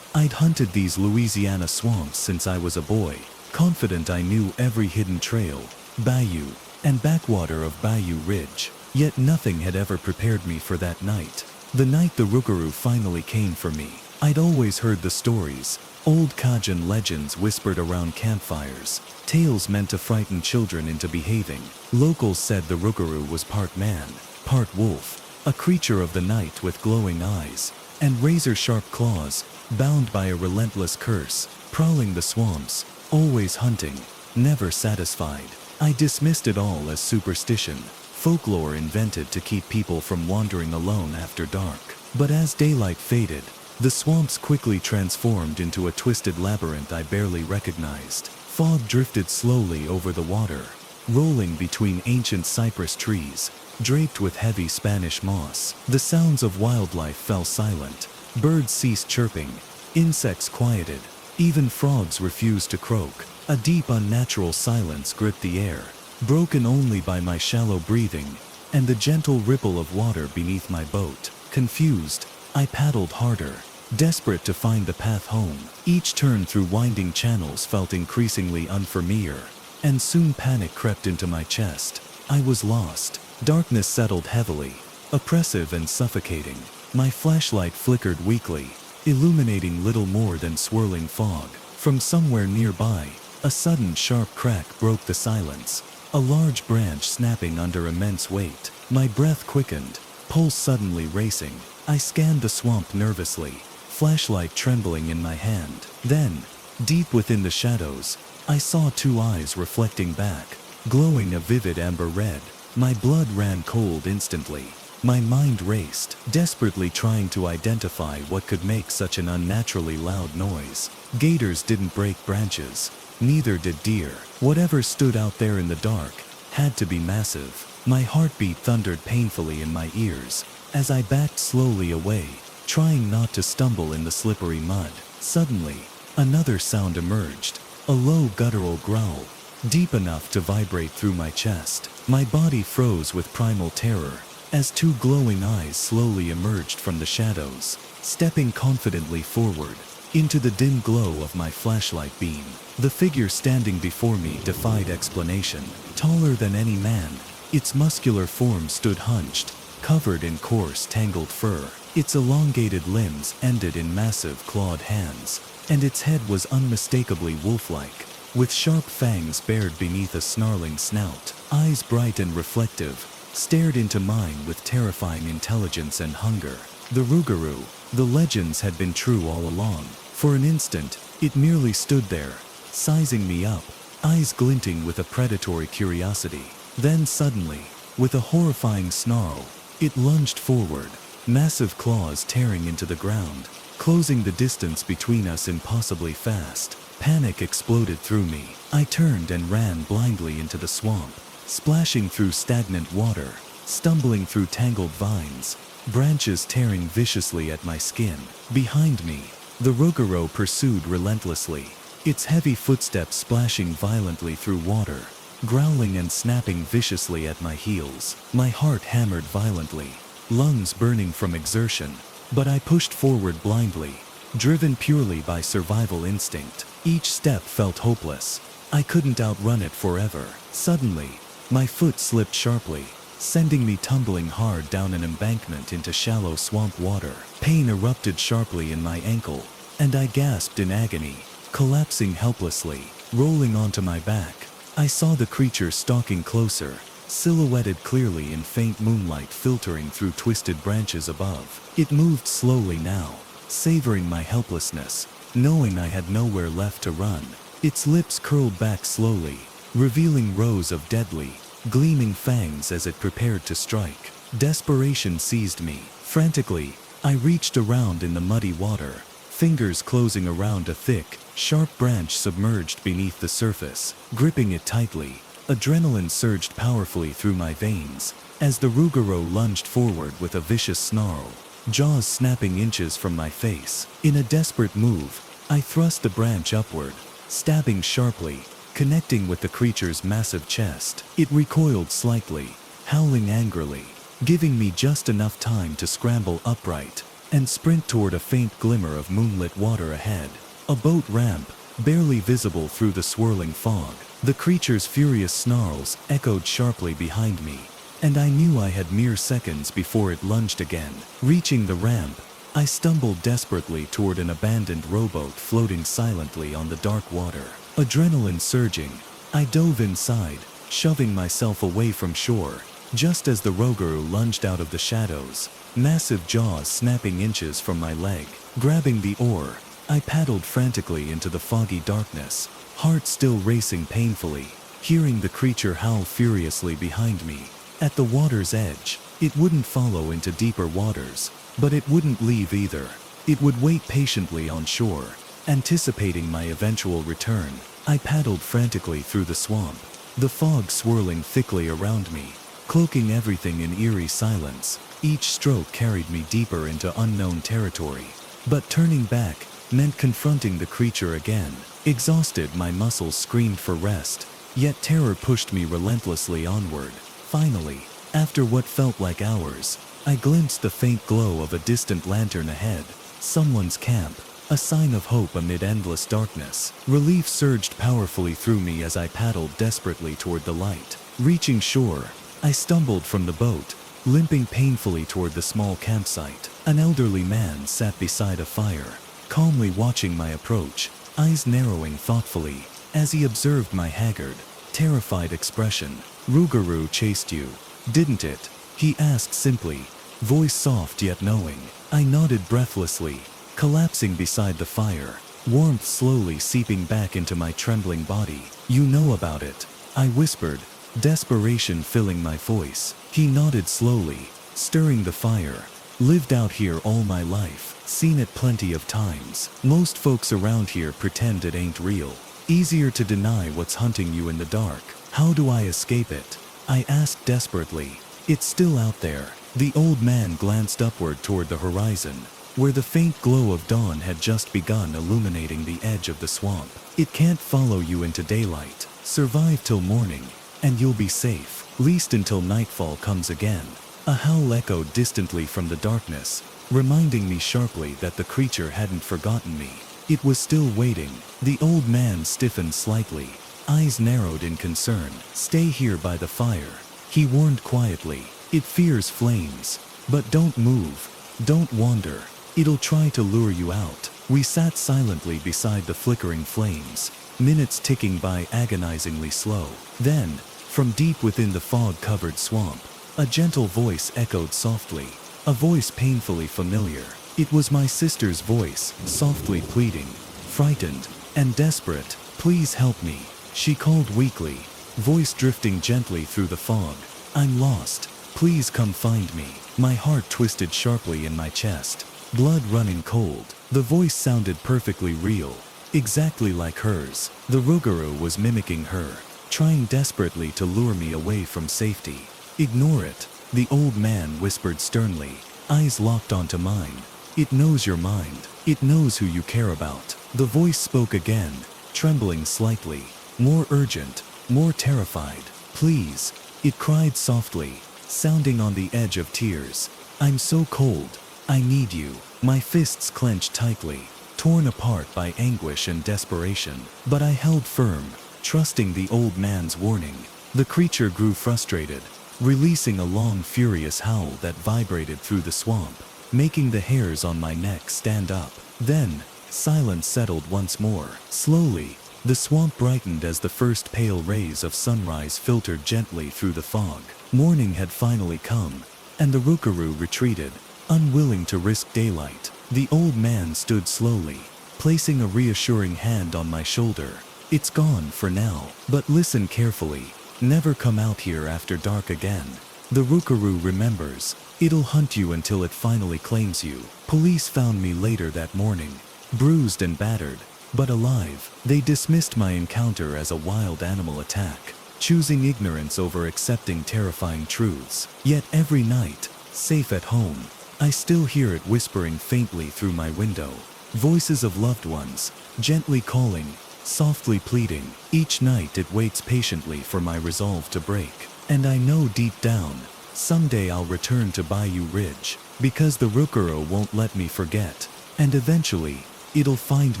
I'd hunted these Louisiana swamps since I was a boy, confident I knew every hidden trail, bayou, and backwater of Bayou Ridge, yet nothing had ever prepared me for that night. The night the Rougarou finally came for me. I'd always heard the stories, old Cajun legends whispered around campfires, tales meant to frighten children into behaving. Locals said the Rougarou was part man, part wolf, a creature of the night with glowing eyes and razor-sharp claws, bound by a relentless curse, prowling the swamps, always hunting, never satisfied. I dismissed it all as superstition, folklore invented to keep people from wandering alone after dark. But as daylight faded, the swamps quickly transformed into a twisted labyrinth I barely recognized. Fog drifted slowly over the water, rolling between ancient cypress trees, draped with heavy Spanish moss. The sounds of wildlife fell silent. Birds ceased chirping, insects quieted, even frogs refused to croak. A deep unnatural silence gripped the air, broken only by my shallow breathing and the gentle ripple of water beneath my boat. Confused, I paddled harder, desperate to find the path home. Each turn through winding channels felt increasingly unfamiliar, and soon panic crept into my chest. I was lost. Darkness settled heavily, oppressive and suffocating. My flashlight flickered weakly, illuminating little more than swirling fog. From somewhere nearby, a sudden sharp crack broke the silence, a large branch snapping under immense weight. My breath quickened, pulse suddenly racing. I scanned the swamp nervously, flashlight trembling in my hand. Then, deep within the shadows, I saw two eyes reflecting back, glowing a vivid amber red. My blood ran cold instantly. My mind raced, desperately trying to identify what could make such an unnaturally loud noise. Gators didn't break branches, neither did deer. Whatever stood out there in the dark had to be massive. My heartbeat thundered painfully in my ears as I backed slowly away, trying not to stumble in the slippery mud. Suddenly, another sound emerged, a low guttural growl, deep enough to vibrate through my chest. My body froze with primal terror as two glowing eyes slowly emerged from the shadows, stepping confidently forward into the dim glow of my flashlight beam. The figure standing before me defied explanation. Taller than any man, its muscular form stood hunched, covered in coarse, tangled fur. Its elongated limbs ended in massive clawed hands, and its head was unmistakably wolf-like, with sharp fangs bared beneath a snarling snout. Eyes bright and reflective stared into mine with terrifying intelligence and hunger. The Rougarou, the legends had been true all along. For an instant, it merely stood there, sizing me up, eyes glinting with a predatory curiosity. Then suddenly, with a horrifying snarl, it lunged forward, massive claws tearing into the ground, closing the distance between us impossibly fast. Panic exploded through me. I turned and ran blindly into the swamp, splashing through stagnant water, stumbling through tangled vines, branches tearing viciously at my skin. Behind me, the Rugaro pursued relentlessly, its heavy footsteps splashing violently through water, growling and snapping viciously at my heels. My heart hammered violently, lungs burning from exertion, but I pushed forward blindly, driven purely by survival instinct. Each step felt hopeless. I couldn't outrun it forever. Suddenly, my foot slipped sharply, sending me tumbling hard down an embankment into shallow swamp water. Pain erupted sharply in my ankle, and I gasped in agony, collapsing helplessly. Rolling onto my back, I saw the creature stalking closer, silhouetted clearly in faint moonlight filtering through twisted branches above. It moved slowly now, savoring my helplessness, knowing I had nowhere left to run. Its lips curled back slowly, revealing rows of deadly, gleaming fangs as it prepared to strike. Desperation seized me. Frantically, I reached around in the muddy water, fingers closing around a thick, sharp branch submerged beneath the surface. Gripping it tightly, adrenaline surged powerfully through my veins as the Rugaro lunged forward with a vicious snarl, jaws snapping inches from my face. In a desperate move, I thrust the branch upward, stabbing sharply, connecting with the creature's massive chest. It recoiled slightly, howling angrily, giving me just enough time to scramble upright and sprint toward a faint glimmer of moonlit water ahead. A boat ramp, barely visible through the swirling fog. The creature's furious snarls echoed sharply behind me, and I knew I had mere seconds before it lunged again. Reaching the ramp, I stumbled desperately toward an abandoned rowboat floating silently on the dark water. Adrenaline surging, I dove inside, shoving myself away from shore, just as the Rugaro lunged out of the shadows, massive jaws snapping inches from my leg. Grabbing the oar, I paddled frantically into the foggy darkness, heart still racing painfully, hearing the creature howl furiously behind me. At the water's edge, it wouldn't follow into deeper waters, but it wouldn't leave either. It would wait patiently on shore, anticipating my eventual return. I paddled frantically through the swamp, the fog swirling thickly around me, cloaking everything in eerie silence. Each stroke carried me deeper into unknown territory, but turning back meant confronting the creature again. Exhausted, my muscles screamed for rest, yet terror pushed me relentlessly onward. Finally, after what felt like hours, I glimpsed the faint glow of a distant lantern ahead. Someone's camp, a sign of hope amid endless darkness. Relief surged powerfully through me as I paddled desperately toward the light. Reaching shore, I stumbled from the boat, limping painfully toward the small campsite. An elderly man sat beside a fire, calmly watching my approach, eyes narrowing thoughtfully as he observed my haggard, terrified expression. "Rugaro chased you, didn't it?" he asked simply, voice soft yet knowing. I nodded breathlessly, collapsing beside the fire, warmth slowly seeping back into my trembling body. "You know about it," I whispered, desperation filling my voice. He nodded slowly, stirring the fire. "Lived out here all my life, seen it plenty of times. Most folks around here pretend it ain't real. Easier to deny what's hunting you in the dark. How do I escape it?" I asked desperately. "It's still out there." The old man glanced upward toward the horizon, where the faint glow of dawn had just begun illuminating the edge of the swamp. "It can't follow you into daylight. Survive till morning, and you'll be safe. Least until nightfall comes again." A howl echoed distantly from the darkness, reminding me sharply that the creature hadn't forgotten me. It was still waiting. The old man stiffened slightly, eyes narrowed in concern. "Stay here by the fire," he warned quietly. "It fears flames, but don't move, don't wander. It'll try to lure you out." We sat silently beside the flickering flames, minutes ticking by agonizingly slow. Then, from deep within the fog-covered swamp, a gentle voice echoed softly, a voice painfully familiar. It was my sister's voice, softly pleading, frightened and desperate. "Please help me," she called weakly, voice drifting gently through the fog. "I'm lost. Please come find me. My heart twisted sharply in my chest, blood running cold. The voice sounded perfectly real, exactly like hers. The Rougarou was mimicking her, trying desperately to lure me away from safety. Ignore it, the old man whispered sternly, eyes locked onto mine. It knows your mind. It knows who you care about. The voice spoke again, trembling slightly, more urgent, more terrified. Please, it cried softly, sounding on the edge of tears. I'm so cold. I need you. My fists clenched tightly, torn apart by anguish and desperation. But I held firm, trusting the old man's warning. The creature grew frustrated, releasing a long, furious howl that vibrated through the swamp, making the hairs on my neck stand up. Then, silence settled once more. Slowly, the swamp brightened as the first pale rays of sunrise filtered gently through the fog. Morning had finally come, and the Rougarou retreated, unwilling to risk daylight. The old man stood slowly, placing a reassuring hand on my shoulder. It's gone for now, but listen carefully. Never come out here after dark again. The Rougarou remembers. It'll hunt you until it finally claims you. Police found me later that morning, bruised and battered, but alive. They dismissed my encounter as a wild animal attack, choosing ignorance over accepting terrifying truths. Yet every night, safe at home, I still hear it whispering faintly through my window. Voices of loved ones, gently calling, softly pleading. Each night it waits patiently for my resolve to break. And I know deep down, someday I'll return to Bayou Ridge, because the Rougarou won't let me forget. And eventually, it'll find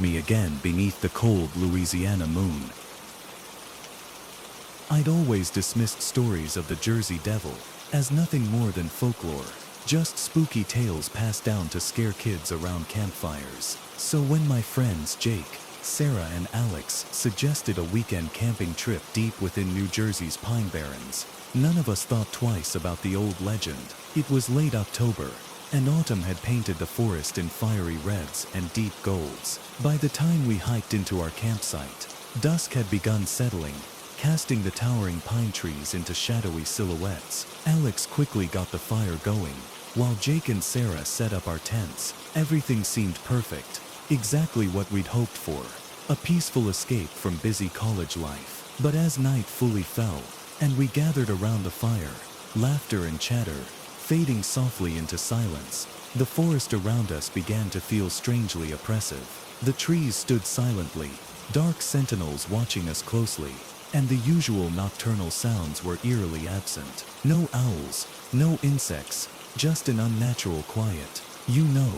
me again beneath the cold Louisiana moon. I'd always dismissed stories of the Jersey Devil as nothing more than folklore, just spooky tales passed down to scare kids around campfires. So when my friends Jake, Sarah and Alex suggested a weekend camping trip deep within New Jersey's Pine Barrens, none of us thought twice about the old legend. It was late October, and autumn had painted the forest in fiery reds and deep golds. By the time we hiked into our campsite, dusk had begun settling, casting the towering pine trees into shadowy silhouettes. Alex quickly got the fire going, while Jake and Sarah set up our tents. Everything seemed perfect, exactly what we'd hoped for, a peaceful escape from busy college life. But as night fully fell, and we gathered around the fire, laughter and chatter fading softly into silence, the forest around us began to feel strangely oppressive. The trees stood silently, dark sentinels watching us closely, and the usual nocturnal sounds were eerily absent. No owls, no insects, just an unnatural quiet. You know,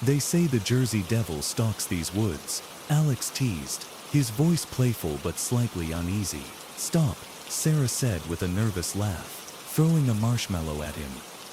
they say the Jersey Devil stalks these woods, Alex teased, his voice playful but slightly uneasy. Stop, Sarah said with a nervous laugh, throwing a marshmallow at him.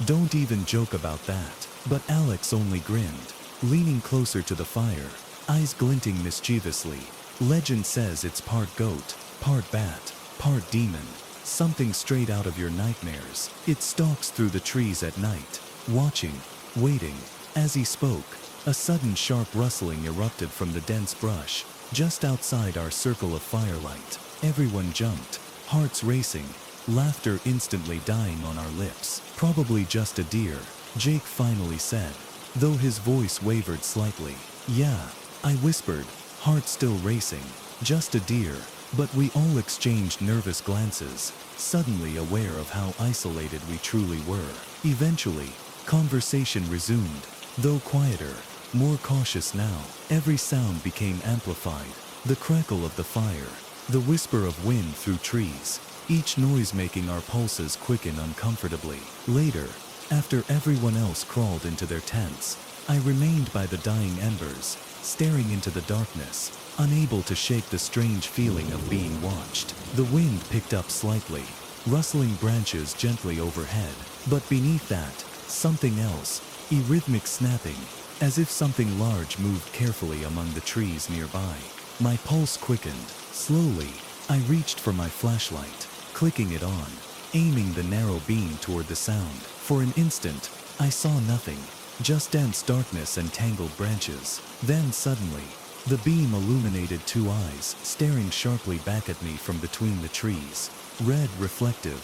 Don't even joke about that. But Alex only grinned, leaning closer to the fire, eyes glinting mischievously. Legend says it's part goat, part bat, part demon, something straight out of your nightmares. It stalks through the trees at night, watching, waiting. As he spoke, a sudden sharp rustling erupted from the dense brush, just outside our circle of firelight. Everyone jumped, hearts racing, laughter instantly dying on our lips. Probably just a deer, Jake finally said, though his voice wavered slightly. Yeah, I whispered, heart still racing. Just a deer. But we all exchanged nervous glances, suddenly aware of how isolated we truly were. Eventually, conversation resumed, though quieter, more cautious now. Every sound became amplified, the crackle of the fire, the whisper of wind through trees, each noise making our pulses quicken uncomfortably. Later, after everyone else crawled into their tents, I remained by the dying embers, staring into the darkness, unable to shake the strange feeling of being watched. The wind picked up slightly, rustling branches gently overhead, but beneath that, something else, a rhythmic snapping, as if something large moved carefully among the trees nearby. My pulse quickened. Slowly, I reached for my flashlight, clicking it on, aiming the narrow beam toward the sound. For an instant, I saw nothing, just dense darkness and tangled branches. Then suddenly, the beam illuminated two eyes, staring sharply back at me from between the trees. Red, reflective,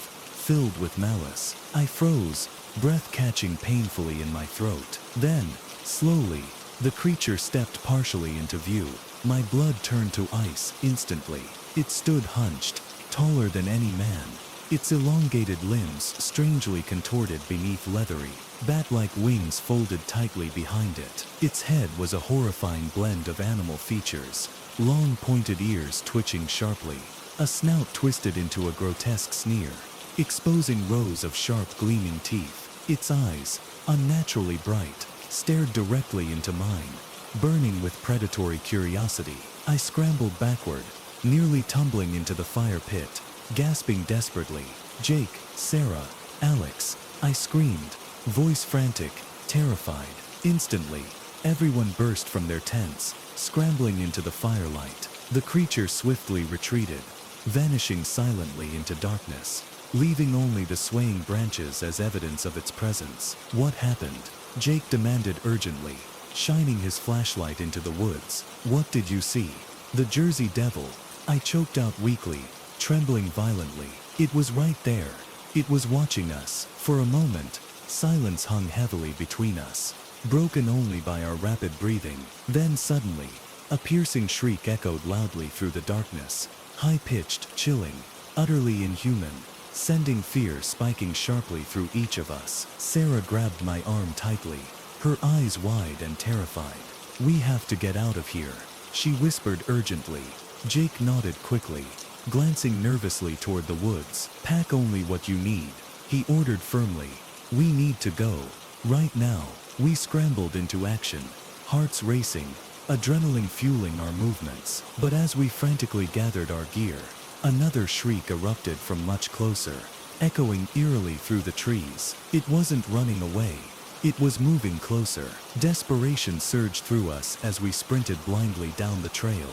filled with malice. I froze, breath catching painfully in my throat. Then, slowly, the creature stepped partially into view. My blood turned to ice instantly. It stood hunched, taller than any man, its elongated limbs strangely contorted beneath leathery, bat-like wings folded tightly behind it. Its head was a horrifying blend of animal features, long pointed ears twitching sharply, a snout twisted into a grotesque sneer, exposing rows of sharp gleaming teeth. Its eyes, unnaturally bright, stared directly into mine, burning with predatory curiosity. I scrambled backward, nearly tumbling into the fire pit, gasping desperately. "Jake, Sarah, Alex," I screamed, voice frantic, terrified. Instantly, everyone burst from their tents, scrambling into the firelight. The creature swiftly retreated, vanishing silently into darkness, leaving only the swaying branches as evidence of its presence. "What happened?" Jake demanded urgently, shining his flashlight into the woods. "What did you see?" "The Jersey Devil," I choked out weakly, trembling violently. It was right there. It was watching us. For a moment, silence hung heavily between us, broken only by our rapid breathing. Then suddenly, a piercing shriek echoed loudly through the darkness, high-pitched, chilling, utterly inhuman, sending fear spiking sharply through each of us. Sarah grabbed my arm tightly, her eyes wide and terrified. "We have to get out of here," she whispered urgently. Jake nodded quickly, glancing nervously toward the woods. "Pack only what you need," he ordered firmly. "We need to go. Right now." We scrambled into action, hearts racing, adrenaline fueling our movements. But as we frantically gathered our gear, another shriek erupted from much closer, echoing eerily through the trees. It wasn't running away. It was moving closer. Desperation surged through us as we sprinted blindly down the trail,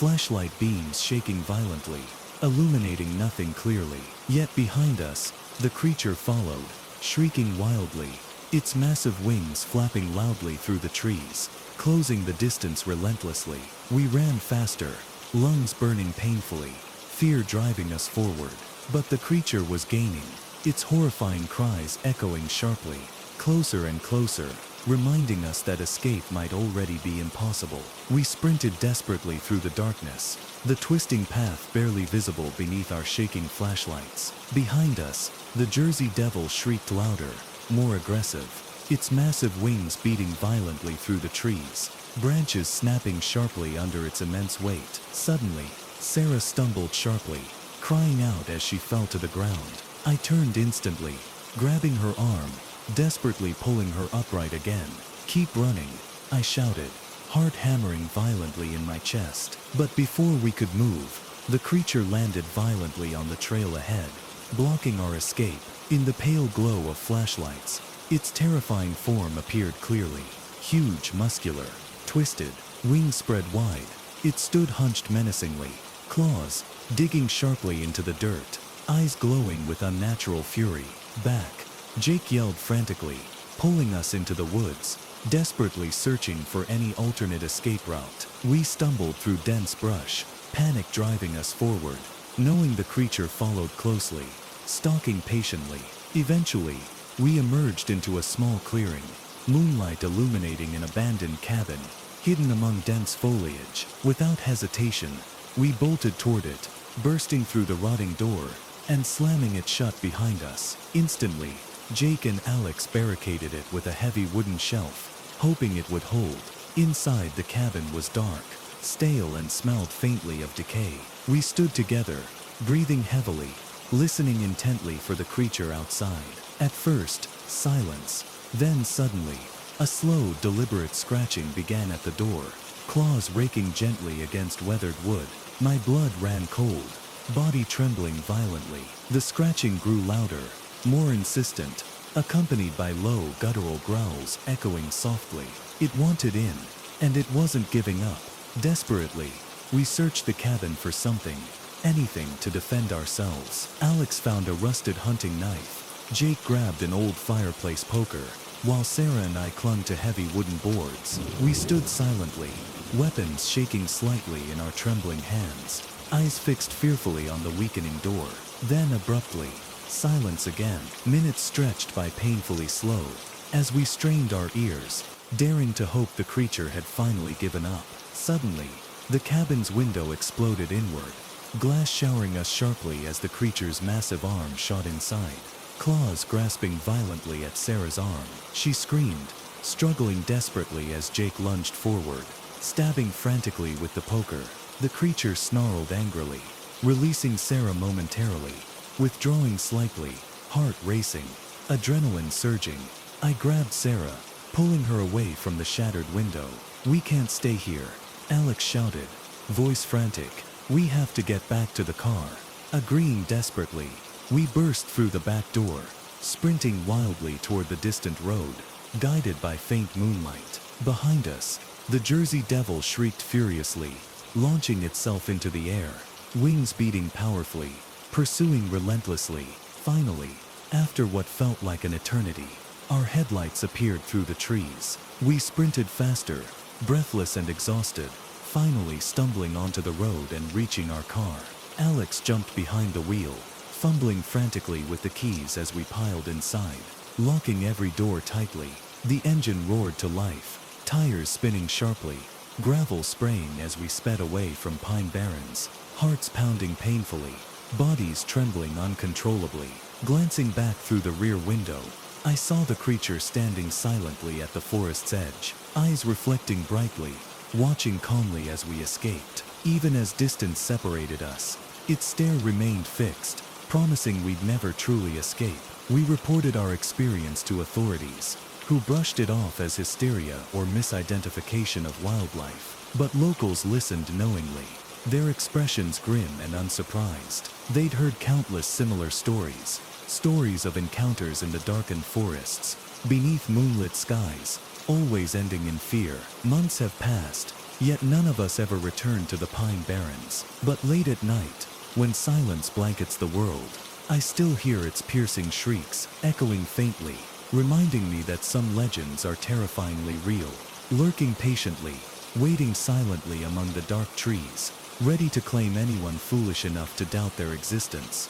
flashlight beams shaking violently, illuminating nothing clearly. Yet behind us, the creature followed, shrieking wildly, its massive wings flapping loudly through the trees, closing the distance relentlessly. We ran faster, lungs burning painfully, fear driving us forward. But the creature was gaining, its horrifying cries echoing sharply, closer and closer, reminding us that escape might already be impossible. We sprinted desperately through the darkness, the twisting path barely visible beneath our shaking flashlights. Behind us, the Jersey Devil shrieked louder, more aggressive, its massive wings beating violently through the trees, branches snapping sharply under its immense weight. Suddenly, Sarah stumbled sharply, crying out as she fell to the ground. I turned instantly, grabbing her arm, desperately pulling her upright again. "Keep running," I shouted, heart hammering violently in my chest. But before we could move, the creature landed violently on the trail ahead, blocking our escape. In the pale glow of flashlights, its terrifying form appeared clearly. Huge, muscular, twisted, wings spread wide, it stood hunched menacingly, claws digging sharply into the dirt, eyes glowing with unnatural fury. "Back!" Jake yelled frantically, pulling us into the woods, desperately searching for any alternate escape route. We stumbled through dense brush, panic driving us forward, knowing the creature followed closely, stalking patiently. Eventually, we emerged into a small clearing, moonlight illuminating an abandoned cabin, hidden among dense foliage. Without hesitation, we bolted toward it, bursting through the rotting door, and slamming it shut behind us. Instantly, Jake and Alex barricaded it with a heavy wooden shelf, hoping it would hold. Inside, the cabin was dark, stale, and smelled faintly of decay. We stood together, breathing heavily, listening intently for the creature outside. At first, silence. Then suddenly, a slow, deliberate scratching began at the door, claws raking gently against weathered wood. My blood ran cold, body trembling violently. The scratching grew louder, more insistent, accompanied by low, guttural growls echoing softly. It wanted in, and it wasn't giving up. Desperately, we searched the cabin for something, anything to defend ourselves. Alex found a rusted hunting knife. Jake grabbed an old fireplace poker, while Sarah and I clung to heavy wooden boards. We stood silently, weapons shaking slightly in our trembling hands, eyes fixed fearfully on the weakening door. Then abruptly, Silence again. Minutes stretched by painfully slow, as we strained our ears, daring to hope the creature had finally given up. Suddenly, the cabin's window exploded inward, glass showering us sharply as the creature's massive arm shot inside, claws grasping violently at Sarah's arm. She screamed, struggling desperately as Jake lunged forward, stabbing frantically with the poker. The creature snarled angrily, releasing Sarah momentarily, withdrawing slightly, heart racing, adrenaline surging. I grabbed Sarah, pulling her away from the shattered window. "We can't stay here," Alex shouted, voice frantic. "We have to get back to the car." Agreeing desperately, we burst through the back door, sprinting wildly toward the distant road, guided by faint moonlight. Behind us, the Jersey Devil shrieked furiously, launching itself into the air, wings beating powerfully, pursuing relentlessly. Finally, after what felt like an eternity, our headlights appeared through the trees. We sprinted faster, breathless and exhausted, finally stumbling onto the road and reaching our car. Alex jumped behind the wheel, fumbling frantically with the keys as we piled inside, locking every door tightly. The engine roared to life, tires spinning sharply, gravel spraying as we sped away from Pine Barrens, hearts pounding painfully, bodies trembling uncontrollably. Glancing back through the rear window, I saw the creature standing silently at the forest's edge, eyes reflecting brightly, watching calmly as we escaped. Even as distance separated us, its stare remained fixed, promising we'd never truly escape. We reported our experience to authorities, who brushed it off as hysteria or misidentification of wildlife. But locals listened knowingly, their expressions grim and unsurprised. They'd heard countless similar stories, stories of encounters in the darkened forests, beneath moonlit skies, always ending in fear. Months have passed, yet none of us ever returned to the Pine Barrens. But late at night, when silence blankets the world, I still hear its piercing shrieks, echoing faintly, reminding me that some legends are terrifyingly real, lurking patiently, waiting silently among the dark trees, ready to claim anyone foolish enough to doubt their existence.